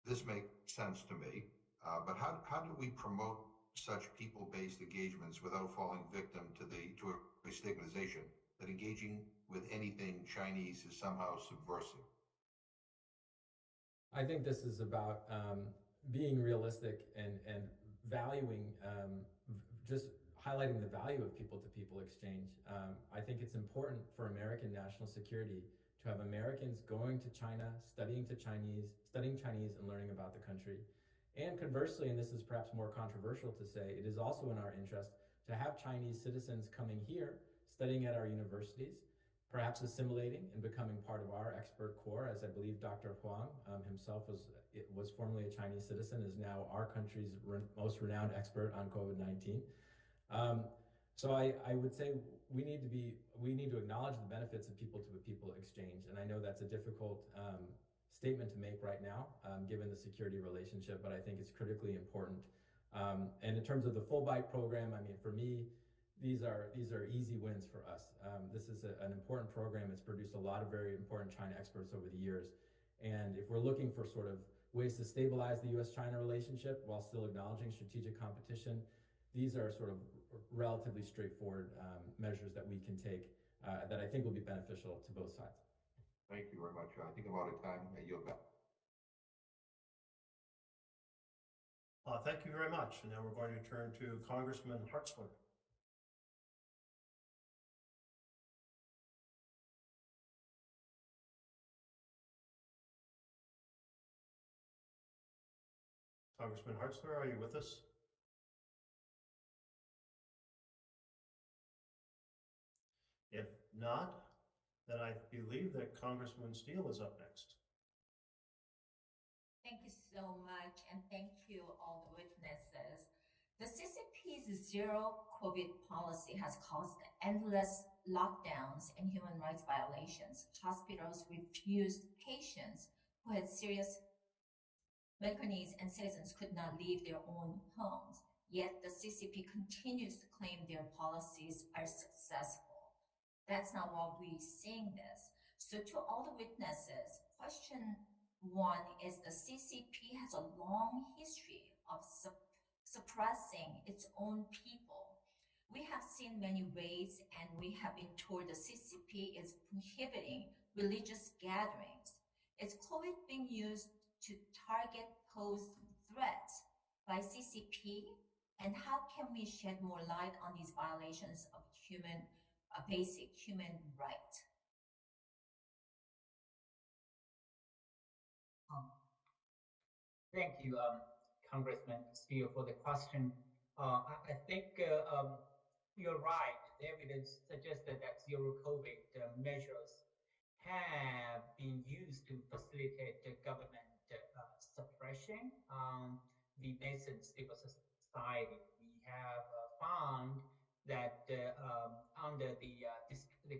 This makes sense to me, but how do we promote such people-based engagements without falling victim to a stigmatization that engaging with anything Chinese is somehow subversive? I think this is about being realistic and valuing, just highlighting the value of people-to-people exchange. I think it's important for American national security to have Americans going to China, studying Chinese and learning about the country. And conversely, and this is perhaps more controversial to say, it is also in our interest to have Chinese citizens coming here, studying at our universities, perhaps assimilating and becoming part of our expert corps, as I believe Dr. Huang himself was formerly a Chinese citizen, is now our country's most renowned expert on COVID-19. So I would say we need to acknowledge the benefits of people-to-people exchange, and I know that's a difficult statement to make right now, given the security relationship, but I think it's critically important. And in terms of the Fulbright program, I mean, for me, these are easy wins for us. This is an important program. It's produced a lot of very important China experts over the years, and if we're looking for sort of ways to stabilize the U.S.-China relationship while still acknowledging strategic competition, these are sort of relatively straightforward measures that we can take that I think will be beneficial to both sides. Thank you very much. I think I'm out of time. I yield back. Thank you very much. And now we're going to turn to Congressman Hartzler. Congressman Hartzler, are you with us? If not, then I believe that Congressman Steele is up next. Thank you so much, and thank you all the witnesses. The CCP's zero COVID policy has caused endless lockdowns and human rights violations. Hospitals refused patients who had serious medical needs, and citizens could not leave their own homes. Yet the CCP continues to claim their policies are successful. That's not what we're seeing this. So to all the witnesses, question one is the CCP has a long history of suppressing its own people. We have seen many ways, and we have been told the CCP is prohibiting religious gatherings. Is COVID being used to target posed threats by CCP? And how can we shed more light on these violations of basic human rights? Thank you, Congressman Steele, for the question. I think you're right. The evidence suggested that zero COVID measures have been used to facilitate the government suppression on the nascent civil society. We have found that under the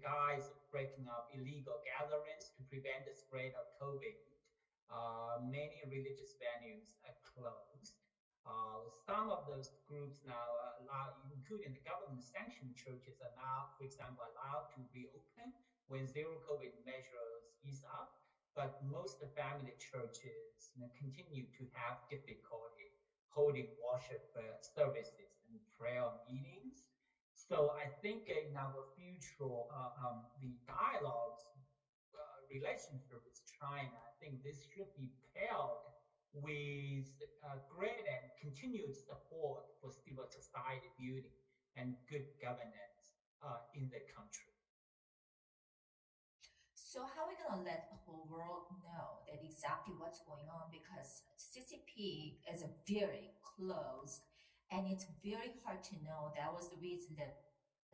guise of breaking up illegal gatherings to prevent the spread of COVID, many religious venues are closed. Some of those groups now, including the government-sanctioned churches, are now, for example, allowed to reopen when zero COVID measures ease up. But most family churches continue to have difficulty holding worship services and prayer meetings. So I think in our future, the dialogues relationship with China, I think this should be paired with great and continued support for civil society building and good governance in the country. So how are we going to let the whole world know that exactly what's going on? Because CCP is a very closed and it's very hard to know. That was the reason that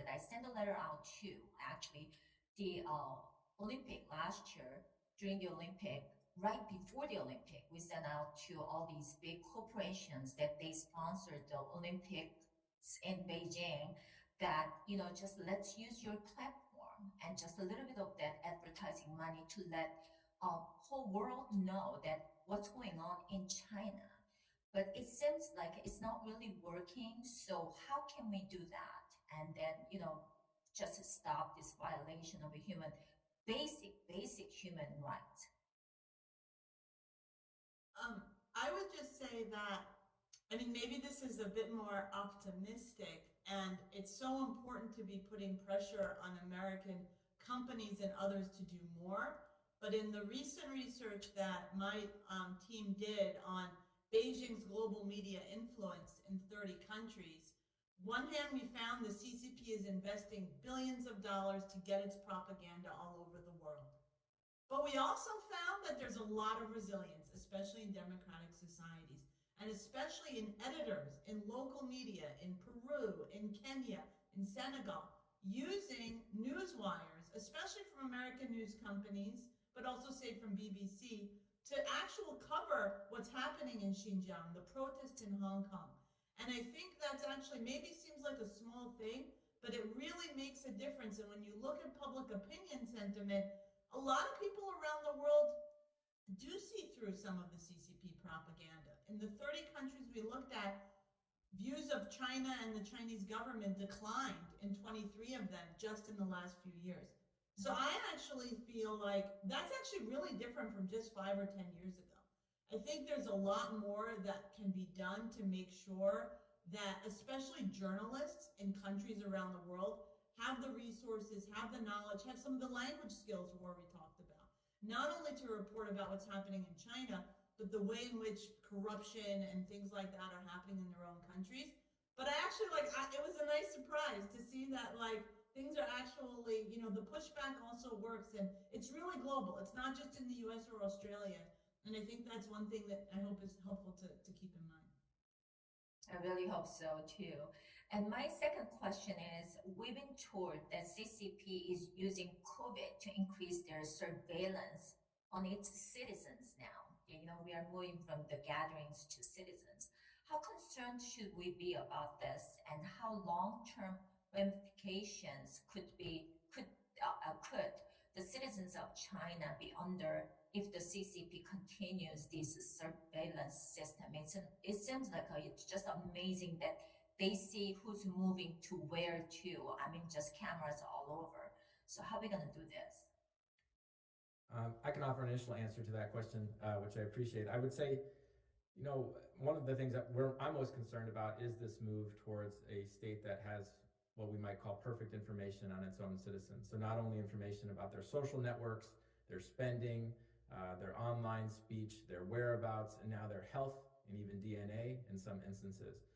I sent a letter out to actually the Olympic last year. During the Olympic, right before the Olympic, we sent out to all these big corporations that they sponsored the Olympics in Beijing that, just let's use your platform and just a little bit of that advertising money to let whole world know that what's going on in China. But it seems like it's not really working. So how can we do that? And then, just stop this violation of a basic human rights. I would just say that, maybe this is a bit more optimistic, and it's so important to be putting pressure on American companies and others to do more. But in the recent research that my team did on Beijing's global media influence in 30 countries, one hand we found the CCP is investing billions of dollars to get its propaganda all over the world. But we also found that there's a lot of resilience, especially in democratic societies, and especially in editors, in local media, in Peru, in Kenya, in Senegal, using news wires, especially from American news companies, but also say from BBC, to actually cover what's happening in Xinjiang, the protests in Hong Kong. And I think that's actually maybe seems like a small thing, but it really makes a difference. And when you look at public opinion sentiment, a lot of people around the world do see through some of the CCP propaganda. In the 30 countries we looked at, views of China and the Chinese government declined in 23 of them just in the last few years. So I actually feel like that's actually really different from just 5 or 10 years ago. I think there's a lot more that can be done to make sure that especially journalists in countries around the world have the resources, have the knowledge, have some of the language skills Rory talked about. Not only to report about what's happening in China, but the way in which corruption and things like that are happening in their own countries. But I actually it was a nice surprise to see that things are actually, the pushback also works, and it's really global. It's not just in the US or Australia. And I think that's one thing that I hope is helpful to keep in mind. I really hope so too. And my second question is, we've been told that CCP is using COVID to increase their surveillance on its citizens now. We are moving from the gatherings to citizens. How concerned should we be about this, and how long-term ramifications could the citizens of China be under if the CCP continues this surveillance system? It seems like it's just amazing that they see who's moving to where to. Just cameras all over. So how are we going to do this? I can offer an initial answer to that question, which I appreciate. I would say, one of the things that I'm most concerned about is this move towards a state that has what we might call perfect information on its own citizens. So not only information about their social networks, their spending, their online speech, their whereabouts, and now their health and even DNA in some instances.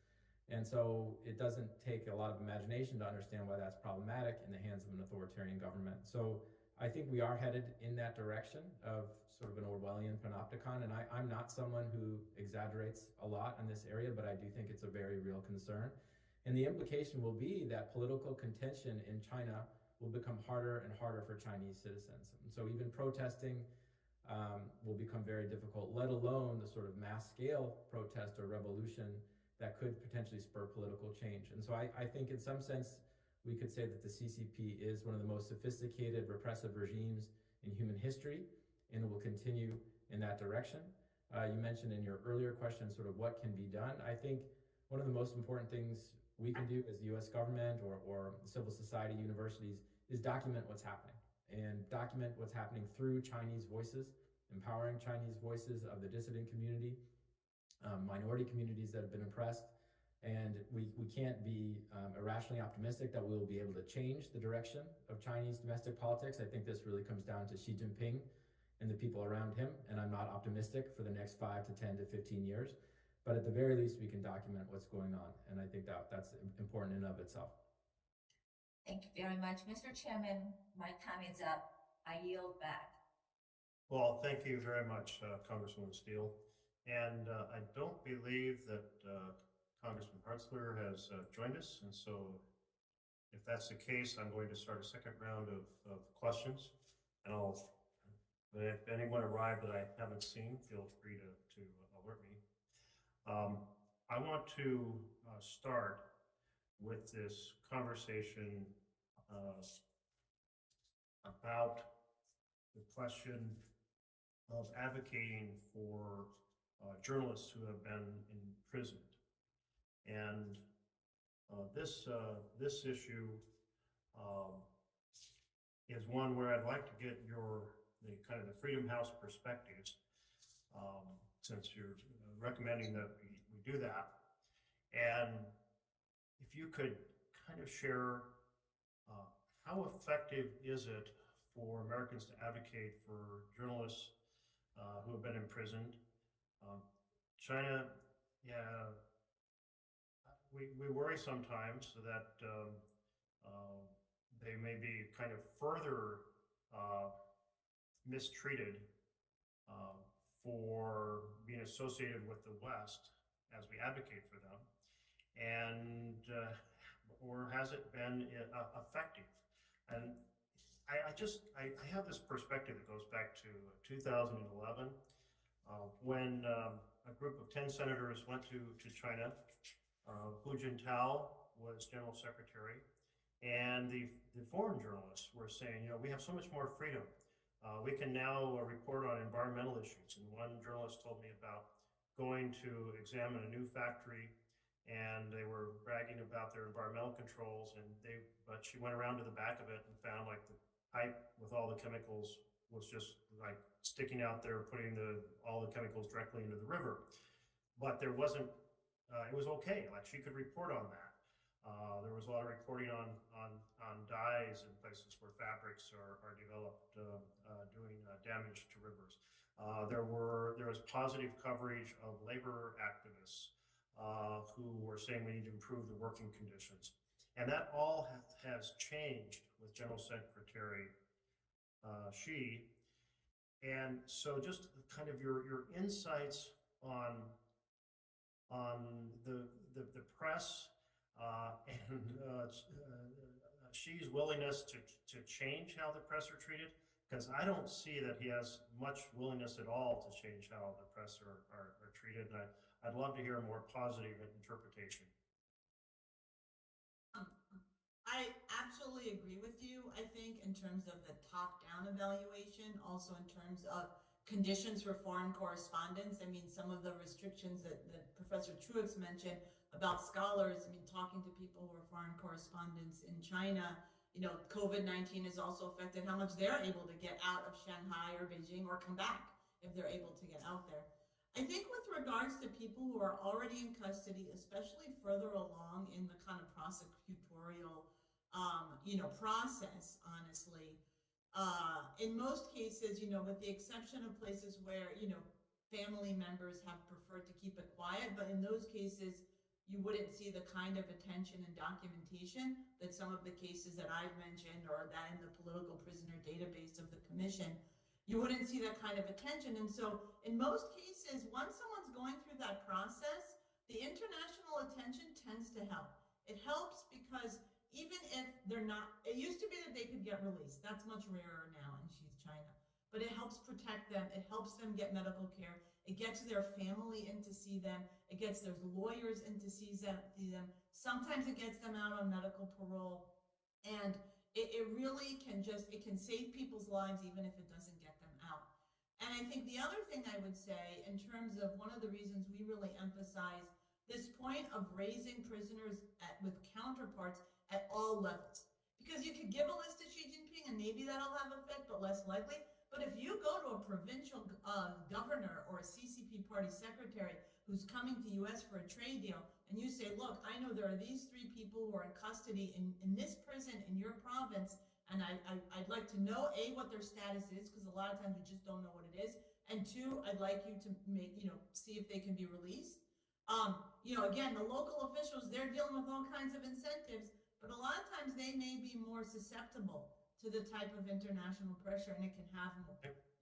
And so it doesn't take a lot of imagination to understand why that's problematic in the hands of an authoritarian government. So I think we are headed in that direction of sort of an Orwellian panopticon, and I'm not someone who exaggerates a lot in this area, but I do think it's a very real concern. And the implication will be that political contention in China will become harder and harder for Chinese citizens. And so even protesting will become very difficult, let alone the sort of mass scale protest or revolution that could potentially spur political change. And so I think in some sense, we could say that the CCP is one of the most sophisticated repressive regimes in human history, and it will continue in that direction. You mentioned in your earlier question sort of what can be done. I think one of the most important things we can do as the US government or civil society, universities, is document what's happening, and document what's happening through Chinese voices, empowering Chinese voices of the dissident community, minority communities that have been oppressed. And we can't be irrationally optimistic that we will be able to change the direction of Chinese domestic politics. I think this really comes down to Xi Jinping and the people around him, and I'm not optimistic for the next 5 to 10 to 15 years. But at the very least, we can document what's going on, and I think that's important in and of itself. Thank you very much. Mr. Chairman, my time is up. I yield back. Well, thank you very much, Congresswoman Steele. And I don't believe that Congressman Hartzler has joined us. And so if that's the case, I'm going to start a second round of questions. And if anyone arrived that I haven't seen, feel free to alert me. I want to start with this conversation about the question of advocating for journalists who have been imprisoned. And this issue is one where I'd like to get the kind of the Freedom House perspectives, since you're recommending that we do that. And if you could kind of share how effective is it for Americans to advocate for journalists who have been imprisoned? China, yeah, we worry sometimes that they may be kind of further mistreated for being associated with the West as we advocate for them, and or has it been effective? And I have this perspective that goes back to 2011 when a group of 10 senators went to China. Hu Jintao was general secretary, and the foreign journalists were saying, we have so much more freedom. We can now report on environmental issues. And one journalist told me about going to examine a new factory, and they were bragging about their environmental controls, but she went around to the back of it and found like the pipe with all the chemicals was just like sticking out there, putting all the chemicals directly into the river. But there wasn't, it was okay, like she could report on that. There was a lot of reporting on dyes in places where fabrics are developed doing damage to rivers. There was positive coverage of labor activists who were saying we need to improve the working conditions. And that all has changed with General Secretary Xi. And so just kind of your insights on the press and Xi's willingness to change how the press are treated, because I don't see that he has much willingness at all to change how the press are treated. And I'd love to hear a more positive interpretation. I absolutely agree with you. I think in terms of the top-down evaluation, also in terms of conditions for foreign correspondence. I mean, some of the restrictions that Professor Truax mentioned about scholars, I mean, talking to people who are foreign correspondents in China, COVID-19 has also affected how much they're able to get out of Shanghai or Beijing or come back if they're able to get out there. I think with regards to people who are already in custody, especially further along in the kind of prosecutorial, process, honestly, in most cases, with the exception of places where, family members have preferred to keep it quiet, but in those cases, you wouldn't see the kind of attention and documentation that some of the cases that I've mentioned or that in the political prisoner database of the commission, you wouldn't see that kind of attention. And so in most cases, once someone's going through that process, the international attention tends to help. It helps because even if they're not, it used to be that they could get released. That's much rarer now in China. but it helps protect them. It helps them get medical care. It gets their family in to see them. It gets their lawyers in to see them. Sometimes it gets them out on medical parole. And it really it can save people's lives even if it doesn't get them out. And I think the other thing I would say, in terms of one of the reasons we really emphasize this point of raising prisoners with counterparts at all levels. Because you could give a list to Xi Jinping and maybe that'll have effect, but less likely. But if you go to a provincial governor or a CCP party secretary who's coming to US for a trade deal, and you say, look, I know there are these 3 people who are in custody in this prison in your province, and I'd like to know, A, what their status is, because a lot of times we just don't know what it is, and 2, I'd like you to see if they can be released. Again, the local officials, they're dealing with all kinds of incentives, but a lot of times they may be more susceptible to the type of international pressure, and it can have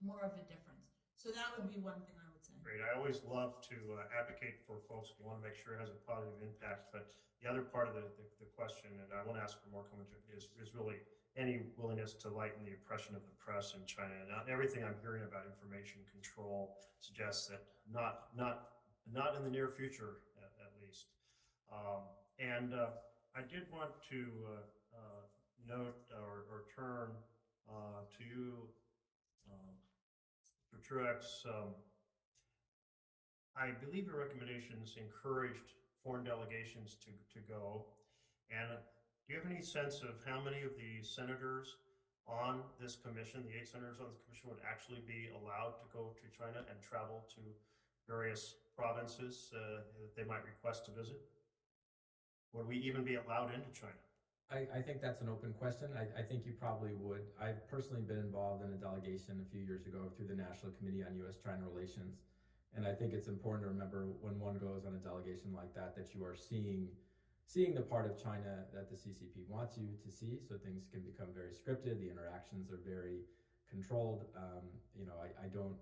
more of a difference. So that would be one thing I would say. Great. I always love to advocate for folks who want to make sure it has a positive impact. But the other part of the question, and I want to ask for more comment, is really any willingness to lighten the oppression of the press in China. Now, everything I'm hearing about information control suggests that not in the near future, at least. I did want to note or turn to you, Mr. Truax. I believe your recommendations encouraged foreign delegations to go. And do you have any sense of how many of the senators on this commission, the 8 senators on this commission, would actually be allowed to go to China and travel to various provinces that they might request to visit? Would we even be allowed into China? I think that's an open question. I think you probably would. I've personally been involved in a delegation a few years ago through the National Committee on U.S.-China Relations. And I think it's important to remember when one goes on a delegation like that you are seeing the part of China that the CCP wants you to see. So things can become very scripted. The interactions are very controlled.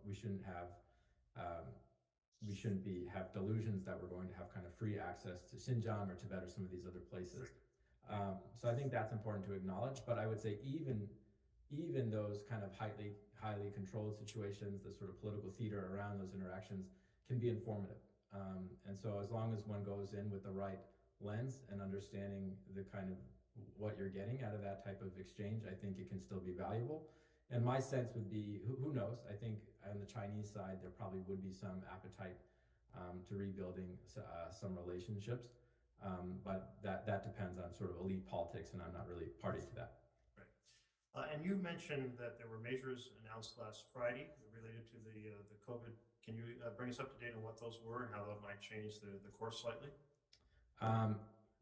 We shouldn't have delusions that we're going to have kind of free access to Xinjiang or Tibet or some of these other places. So I think that's important to acknowledge. But I would say even those kind of highly controlled situations, the sort of political theater around those interactions can be informative. And so as long as one goes in with the right lens and understanding the kind of what you're getting out of that type of exchange, I think it can still be valuable. And my sense would be, who knows, I think on the Chinese side, there probably would be some appetite to rebuilding some relationships. But that depends on sort of elite politics, and I'm not really party to that. And you mentioned that there were measures announced last Friday related to the COVID. Can you bring us up to date on what those were and how that might change the course slightly?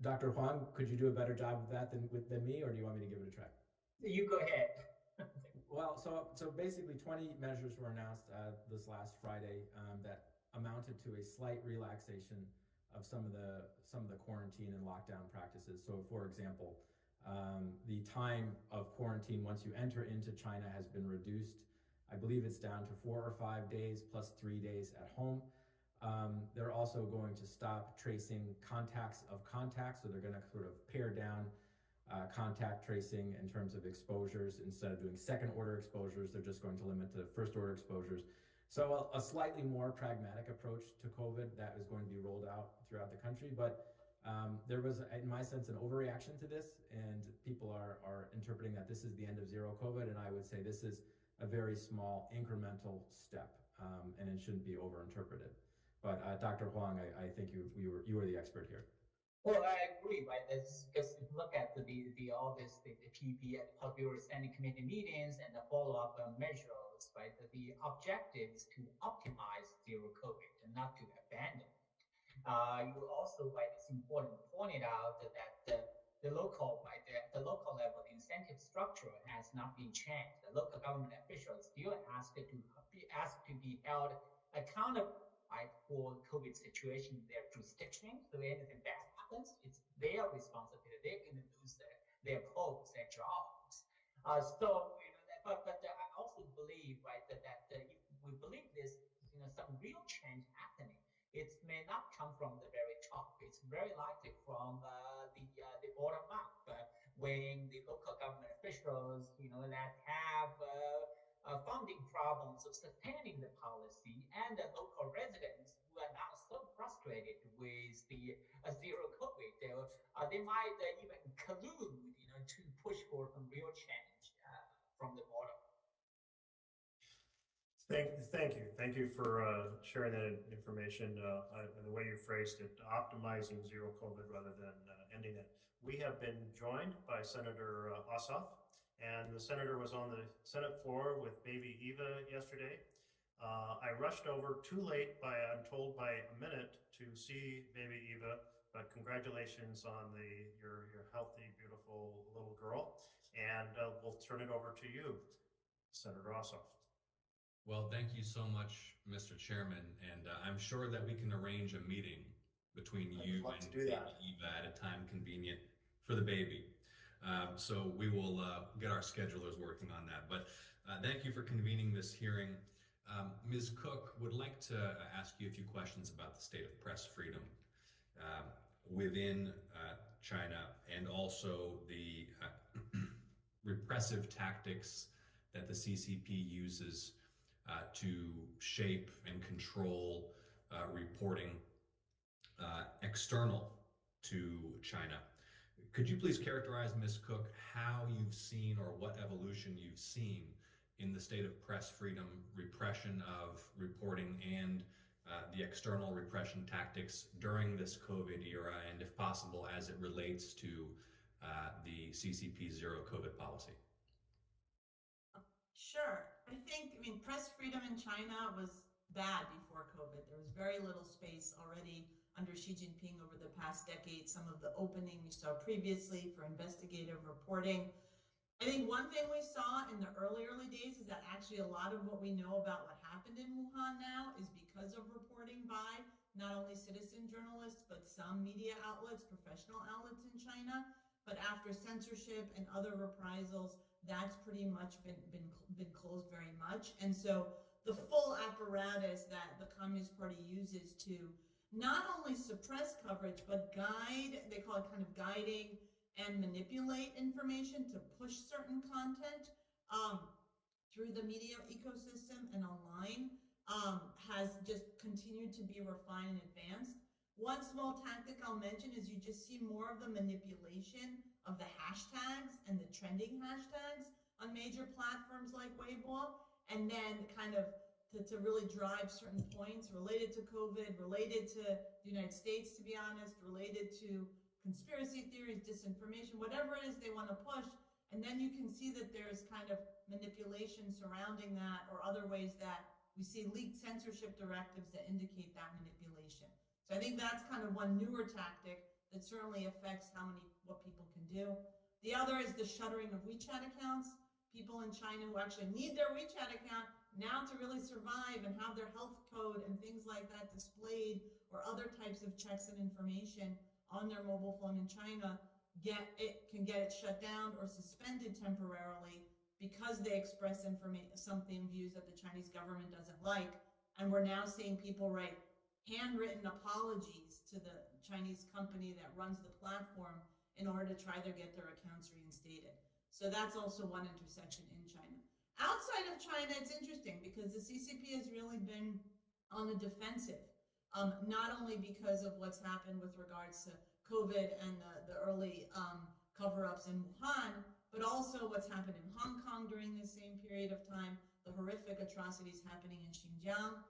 Dr. Huang, could you do a better job of that than me, or do you want me to give it a try? You go ahead. Well, so basically 20 measures were announced this last Friday that amounted to a slight relaxation of some of the quarantine and lockdown practices. So, for example, the time of quarantine once you enter into China has been reduced. I believe it's down to 4 or 5 days plus 3 days at home. They're also going to stop tracing contacts of contacts, so they're going to sort of pare down contact tracing in terms of exposures. Instead of doing second-order exposures, they're just going to limit to first-order exposures. So a slightly more pragmatic approach to COVID that is going to be rolled out throughout the country. But there was, in my sense, an overreaction to this, and people are interpreting that this is the end of zero COVID, and I would say this is a very small incremental step, and it shouldn't be overinterpreted. But Dr. Huang, I think you were the expert here. Well, I agree, right? Because if you look at the PB and Popular Standing Committee meetings and the follow-up measures, right? The objective is to optimize zero COVID and not to abandon it. You also, right? It's important pointed out that the local level, the incentive structure has not been changed. The local government officials still asked to be held accountable, right, for COVID situation in their jurisdiction. So anything bad happens, it's their responsibility. They're going to lose their posts, their jobs. But I also believe, right, that if we believe this, some real change happening, it may not come from the very top. It's very likely from the bottom up, when the local government officials, that have funding problems of sustaining the policy, and the local residents who are now so frustrated with the zero COVID, they might even collude, to push for some real change from the bottom. Thank you for sharing that information. And the way you phrased it, optimizing zero COVID rather than ending it. We have been joined by Senator Ossoff, and the senator was on the Senate floor with baby Eva yesterday. I rushed over too late I'm told by a minute to see baby Eva, but congratulations on your healthy, beautiful little girl. And we'll turn it over to you, Senator Ossoff. Well, thank you so much, Mr. Chairman, and I'm sure that we can arrange a meeting between you and Eva at a time convenient for the baby. So we will get our schedulers working on that. But thank you for convening this hearing. Ms. Cook would like to ask you a few questions about the state of press freedom within China, and also the repressive tactics that the CCP uses to shape and control reporting external to China. Could you please characterize, Ms. Cook, how you've seen or what evolution you've seen in the state of press freedom, repression of reporting, and the external repression tactics during this COVID era, and if possible, as it relates to the CCP zero COVID policy? Sure. I mean, press freedom in China was bad before COVID. There was very little space already under Xi Jinping over the past decade. Some of the opening we saw previously for investigative reporting. I think one thing we saw in the early days is that actually a lot of what we know about what happened in Wuhan now is because of reporting by not only citizen journalists, but some media outlets, professional outlets in China. But after censorship and other reprisals, that's pretty much been closed very much. And so the full apparatus that the Communist Party uses to not only suppress coverage, but guide, they call it kind of guiding and manipulate information to push certain content through the media ecosystem and online has just continued to be refined and advanced. One small tactic I'll mention is you just see more of the manipulation of the hashtags and the trending hashtags on major platforms like Weibo, and then kind of to really drive certain points related to COVID, related to the United States, to be honest, related to conspiracy theories, disinformation, whatever it is they want to push. And then you can see that there's kind of manipulation surrounding that, or other ways that we see leaked censorship directives that indicate that manipulation. So I think that's kind of one newer tactic that certainly affects what people can do. The other is the shuttering of WeChat accounts. People in China who actually need their WeChat account now to really survive and have their health code and things like that displayed, or other types of checks and information on their mobile phone in China, can get it shut down or suspended temporarily because they express something, views that the Chinese government doesn't like. And we're now seeing people write handwritten apologies to the Chinese company that runs the platform in order to try to get their accounts reinstated. So that's also one intersection in China. Outside of China, it's interesting because the CCP has really been on the defensive, not only because of what's happened with regards to COVID and the early cover-ups in Wuhan, but also what's happened in Hong Kong during this same period of time, the horrific atrocities happening in Xinjiang.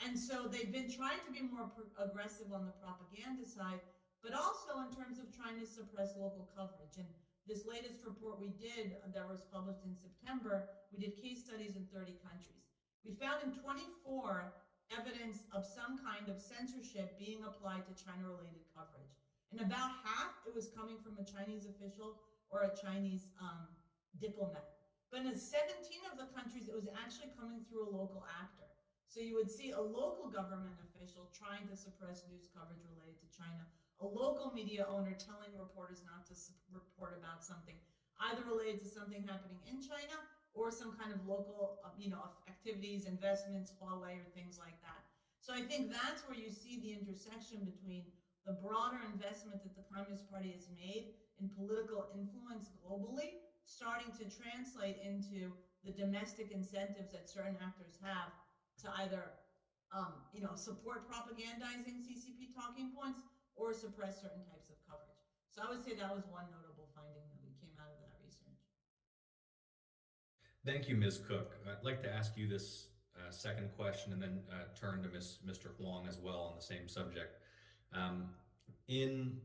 And so they've been trying to be more aggressive on the propaganda side, but also in terms of trying to suppress local coverage. And this latest report we did that was published in September, we did case studies in 30 countries. We found in 24 evidence of some kind of censorship being applied to China-related coverage. In about half, it was coming from a Chinese official or a Chinese diplomat. But in 17 of the countries, it was actually coming through a local actor. So you would see a local government official trying to suppress news coverage related to China, a local media owner telling reporters not to report about something, either related to something happening in China or some kind of local, activities, investments, Huawei, or things like that. So I think that's where you see the intersection between the broader investment that the Communist Party has made in political influence globally, starting to translate into the domestic incentives that certain actors have to either support propagandizing CCP talking points or suppress certain types of coverage. So I would say that was one notable finding that we came out of that research. Thank you, Ms. Cook. I'd like to ask you this second question and then turn to Mr. Huang as well on the same subject. In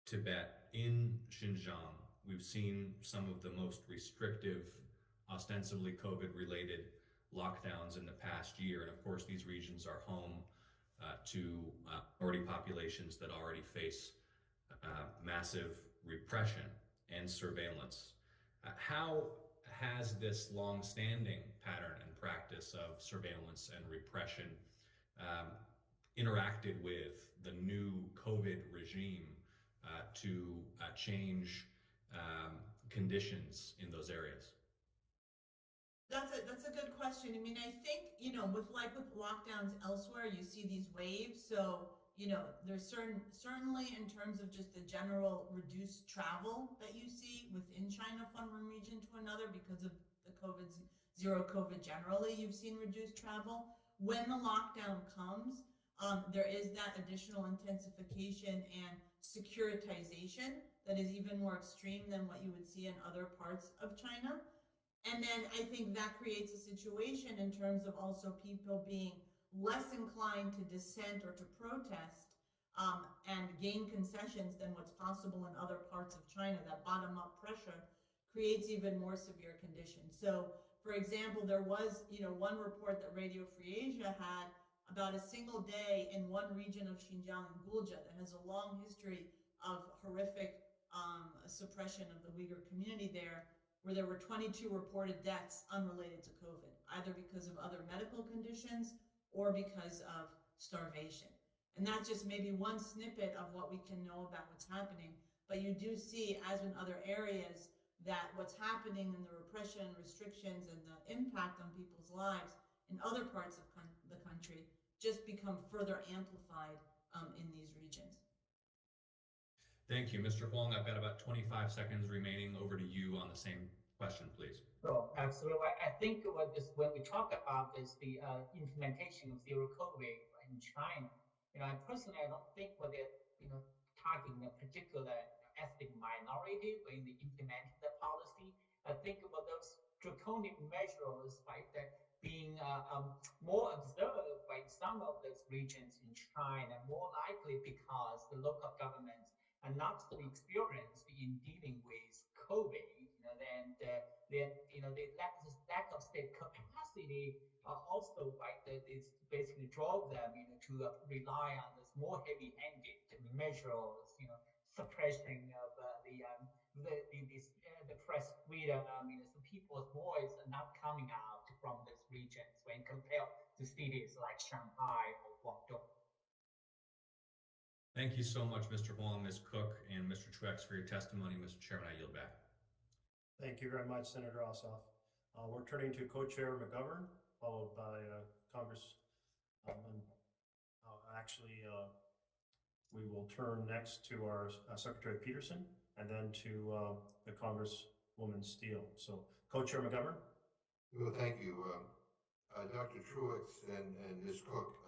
Tibet, in Xinjiang, we've seen some of the most restrictive, ostensibly COVID-related lockdowns in the past year. And of course, these regions are home to minority populations that already face massive repression and surveillance. How has this long-standing pattern and practice of surveillance and repression interacted with the new COVID regime to change conditions in those areas? That's a good question. I mean, I think, with lockdowns elsewhere, you see these waves. So, there's certainly in terms of just the general reduced travel that you see within China from one region to another because of the zero COVID generally, you've seen reduced travel. When the lockdown comes, there is that additional intensification and securitization that is even more extreme than what you would see in other parts of China. And then I think that creates a situation in terms of also people being less inclined to dissent or to protest and gain concessions than what's possible in other parts of China. That bottom-up pressure creates even more severe conditions. So, for example, there was, one report that Radio Free Asia had about a single day in one region of Xinjiang and Gulja that has a long history of horrific suppression of the Uyghur community there, where there were 22 reported deaths unrelated to COVID, either because of other medical conditions or because of starvation. And that's just maybe one snippet of what we can know about what's happening. But you do see, as in other areas, that what's happening in the repression, restrictions, and the impact on people's lives in other parts of the country just become further amplified in these regions. Thank you. Mr. Huang, I've got about 25 seconds remaining. Over to you on the same question, please. So, absolutely. I think when we talk about the implementation of zero COVID in China, I personally don't think they're, targeting a particular ethnic minority when they implementing the policy. I think about those draconian measures, right, that being more observed by some of those regions in China, more likely because the local governments are not so experienced in dealing with COVID, then the lack of state capacity also, right, that is basically drove them, to rely on this more heavy-handed measures, suppression of the press freedom, so people's voice are not coming out from these regions when compared to cities like Shanghai or Guangdong. Thank you so much, Mr. Huang, Ms. Cook, and Mr. Truax for your testimony. Mr. Chairman, I yield back. Thank you very much, Senator Ossoff. We're turning to Co-Chair McGovern, followed by we will turn next to our Secretary Peterson, and then to the Congresswoman Steele. So, Co-Chair McGovern. Well, thank you. Dr. Truax and Ms. Cook,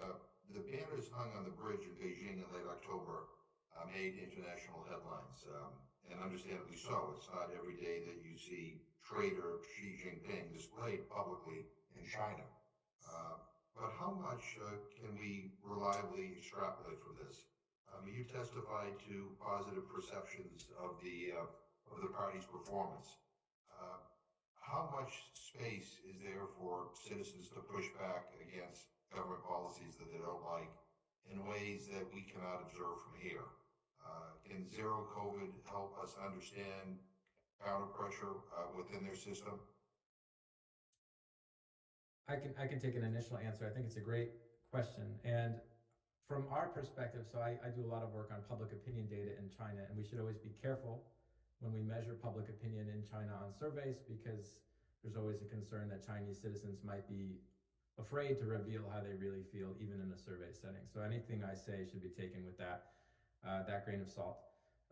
the banners hung on the bridge in Beijing in late October made international headlines, and understandably so. It's not every day that you see traitor Xi Jinping displayed publicly in China. But how much can we reliably extrapolate from this? You testified to positive perceptions of the party's performance. How much space is there for citizens to push back against government policies that they don't like in ways that we cannot observe from here? Can zero COVID help us understand counter pressure within their system? I can take an initial answer. I think it's a great question. And from our perspective, so I do a lot of work on public opinion data in China, and we should always be careful when we measure public opinion in China on surveys, because there's always a concern that Chinese citizens might be afraid to reveal how they really feel, even in a survey setting. So anything I say should be taken with that grain of salt.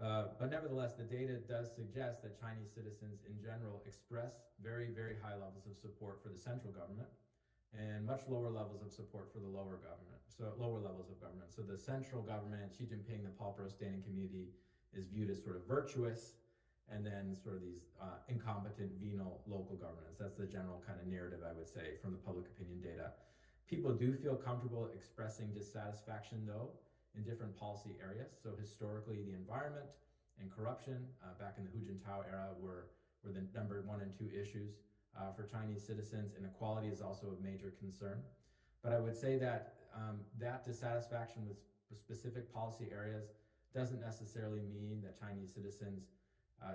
But nevertheless, the data does suggest that Chinese citizens in general express very, very high levels of support for the central government and much lower levels of support for the lower levels of government. So the central government, Xi Jinping, the Politburo Standing Committee, is viewed as sort of virtuous, and then sort of these incompetent, venal local governments. That's the general kind of narrative, I would say, from the public opinion data. People do feel comfortable expressing dissatisfaction, though, in different policy areas. So historically, the environment and corruption back in the Hu Jintao era were the number 1 and 2 issues for Chinese citizens. Inequality is also a major concern. But I would say that that dissatisfaction with specific policy areas doesn't necessarily mean that Chinese citizens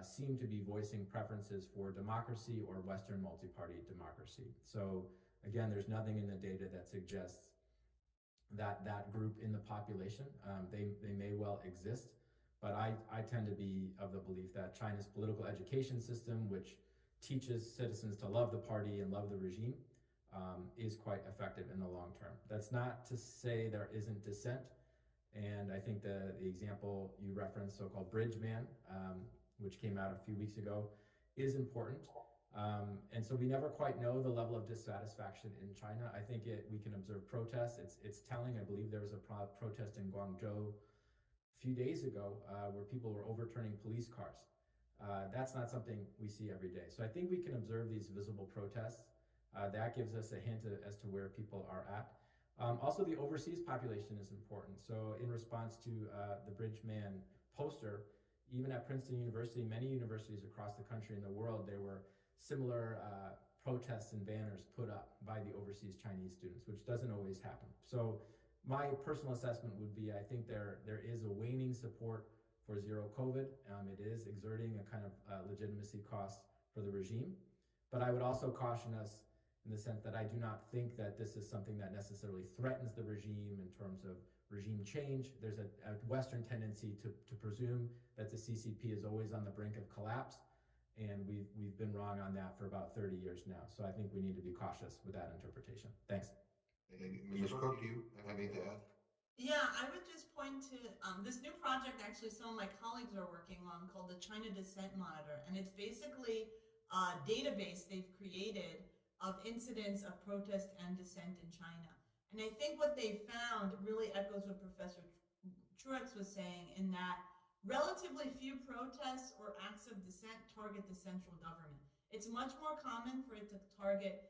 seem to be voicing preferences for democracy or Western multi-party democracy. So again, there's nothing in the data that suggests that that group in the population, they may well exist, but I tend to be of the belief that China's political education system, which teaches citizens to love the party and love the regime, is quite effective in the long term. That's not to say there isn't dissent, and I think the example you referenced, so-called Bridge Man, which came out a few weeks ago, is important. And so we never quite know the level of dissatisfaction in China. I think we can observe protests. It's telling. I believe there was a protest in Guangzhou a few days ago where people were overturning police cars. That's not something we see every day. So I think we can observe these visible protests. That gives us a hint as to where people are at. Also, the overseas population is important. So in response to the Bridge Man poster, even at Princeton University, many universities across the country and the world, there were similar protests and banners put up by the overseas Chinese students, which doesn't always happen. So my personal assessment would be, I think there is a waning support for zero COVID. It is exerting a kind of legitimacy cost for the regime. But I would also caution us in the sense that I do not think that this is something that necessarily threatens the regime in terms of regime change. There's a Western tendency to presume that the CCP is always on the brink of collapse, and we've been wrong on that for about 30 years now. So I think we need to be cautious with that interpretation. Thanks. Ms. Cook, do you have anything to add? Yeah, I would just point to this new project actually some of my colleagues are working on called the China Dissent Monitor. And it's basically a database they've created of incidents of protest and dissent in China. And I think what they found really echoes what Professor Truax was saying, in that relatively few protests or acts of dissent target the central government. It's much more common for it to target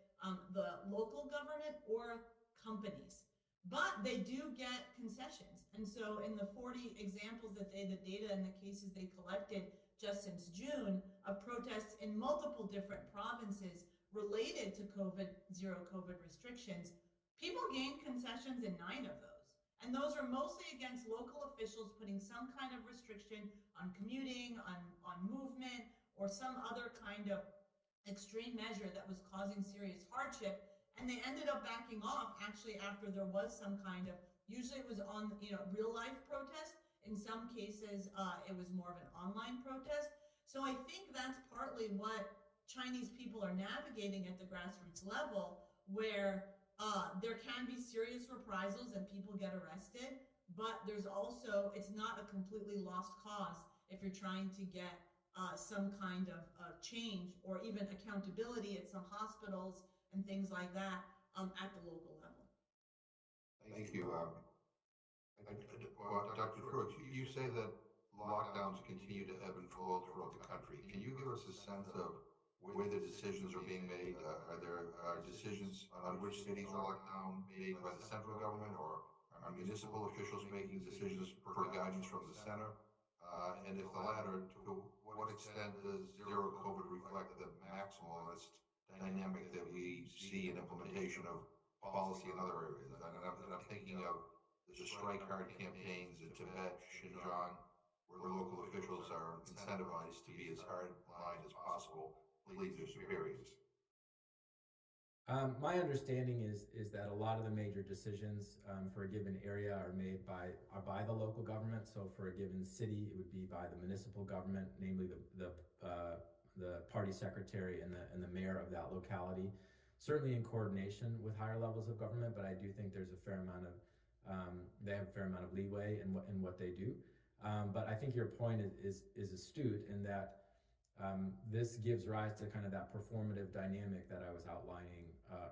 the local government or companies. But they do get concessions. And so in the 40 examples that the data and the cases they collected just since June of protests in multiple different provinces related to zero COVID restrictions, people gained concessions in 9 of those. And those are mostly against local officials putting some kind of restriction on commuting, on movement, or some other kind of extreme measure that was causing serious hardship. And they ended up backing off actually after there was some kind of, usually it was on real life protest. In some cases, it was more of an online protest. So I think that's partly what Chinese people are navigating at the grassroots level, where there can be serious reprisals and people get arrested, but there's also, it's not a completely lost cause if you're trying to get some kind of change or even accountability at some hospitals and things like that at the local level. Thank you. Dr. Truax, you say that lockdowns continue to ebb and flow throughout the country. Can you give us a sense of where the decisions are being made? Are there decisions on which cities are locked down made by the central government, or are municipal officials making decisions per guidance from the center? And if the latter, to what extent does zero COVID reflect the maximalist dynamic that we see in implementation of policy in other areas? And I'm thinking of the strike hard campaigns in Tibet, Xinjiang, where local officials are incentivized to be as hard-lined as possible to please their superiors. My understanding is that a lot of the major decisions for a given area are made by the local government. So for a given city, it would be by the municipal government, namely the party secretary and the mayor of that locality, certainly in coordination with higher levels of government. But I do think there's a fair amount of they have a fair amount of leeway in what they do. But I think your point is astute in that this gives rise to kind of that performative dynamic that I was outlining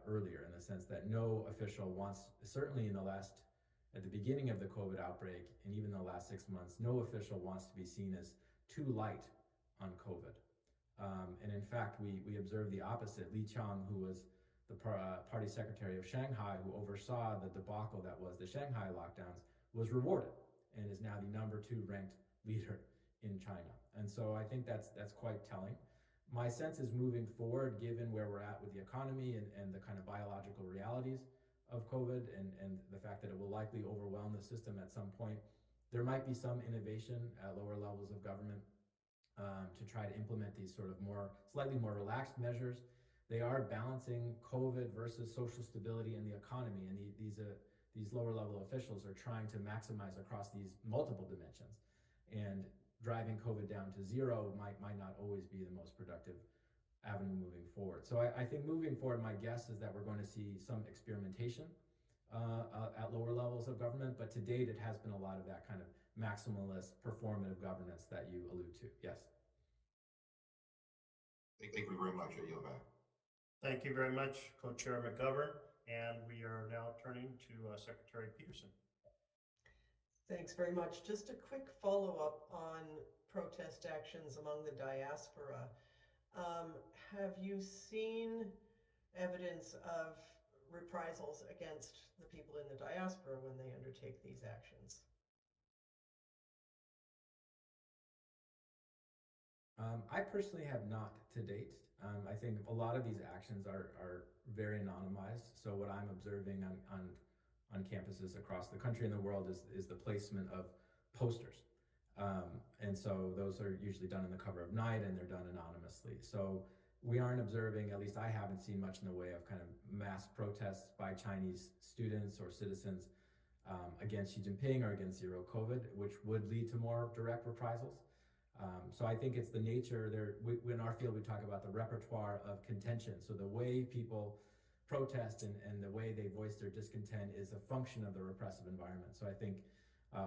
earlier, in the sense that no official wants, certainly at the beginning of the COVID outbreak and even the last 6 months, no official wants to be seen as too light on COVID. And in fact, we observed the opposite. Li Qiang, who was the party secretary of Shanghai, who oversaw the debacle that was the Shanghai lockdowns, was rewarded and is now the #2 ranked leader in China. And so I think that's quite telling. My sense is moving forward, given where we're at with the economy and the kind of biological realities of COVID and the fact that it will likely overwhelm the system at some point, there might be some innovation at lower levels of government to try to implement these sort of slightly more relaxed measures. They are balancing COVID versus social stability and the economy, and these lower level officials are trying to maximize across these multiple dimensions. And driving COVID down to zero might not always be the most productive avenue moving forward. So I think moving forward, my guess is that we're going to see some experimentation at lower levels of government, but to date it has been a lot of that kind of maximalist performative governance that you allude to. Yes. Thank you very much. I yield back. Thank you very much, Co-Chair McGovern. And we are now turning to Secretary Peterson. Thanks very much. Just a quick follow-up on protest actions among the diaspora. Have you seen evidence of reprisals against the people in the diaspora when they undertake these actions? I personally have not to date. I think a lot of these actions are very anonymized. So what I'm observing on campuses across the country and the world is the placement of posters. And so those are usually done in the cover of night and they're done anonymously. So we aren't observing, at least I haven't seen much in the way of kind of mass protests by Chinese students or citizens against Xi Jinping or against zero COVID, which would lead to more direct reprisals. So I think it's the nature there. In our field, we talk about the repertoire of contention. So the way people protest and the way they voice their discontent is a function of the repressive environment. So I think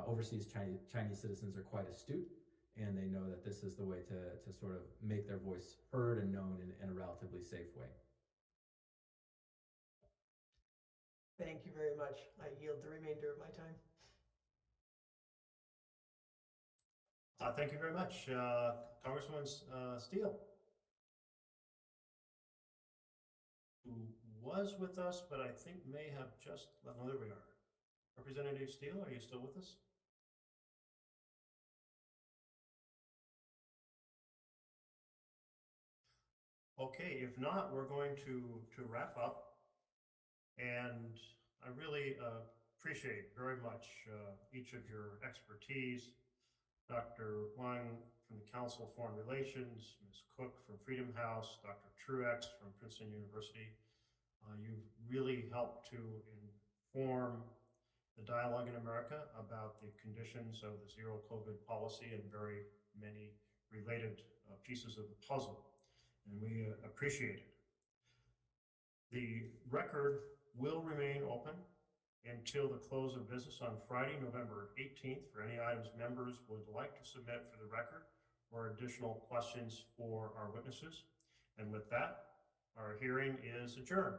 overseas Chinese citizens are quite astute, and they know that this is the way to sort of make their voice heard and known in a relatively safe way. Thank you very much. I yield the remainder of my time. Thank you very much. Congresswoman Steele, who was with us, but I think may have just left. No, there we are. Representative Steele, are you still with us? Okay, if not, we're going to wrap up. And I really appreciate very much each of your expertise. Dr. Huang from the Council of Foreign Relations, Ms. Cook from Freedom House, Dr. Truax from Princeton University. You've really helped to inform the dialogue in America about the conditions of the zero COVID policy and very many related pieces of the puzzle. And we appreciate it. The record will remain open until the close of business on Friday, November 18th, for any items members would like to submit for the record or additional questions for our witnesses. And with that, our hearing is adjourned.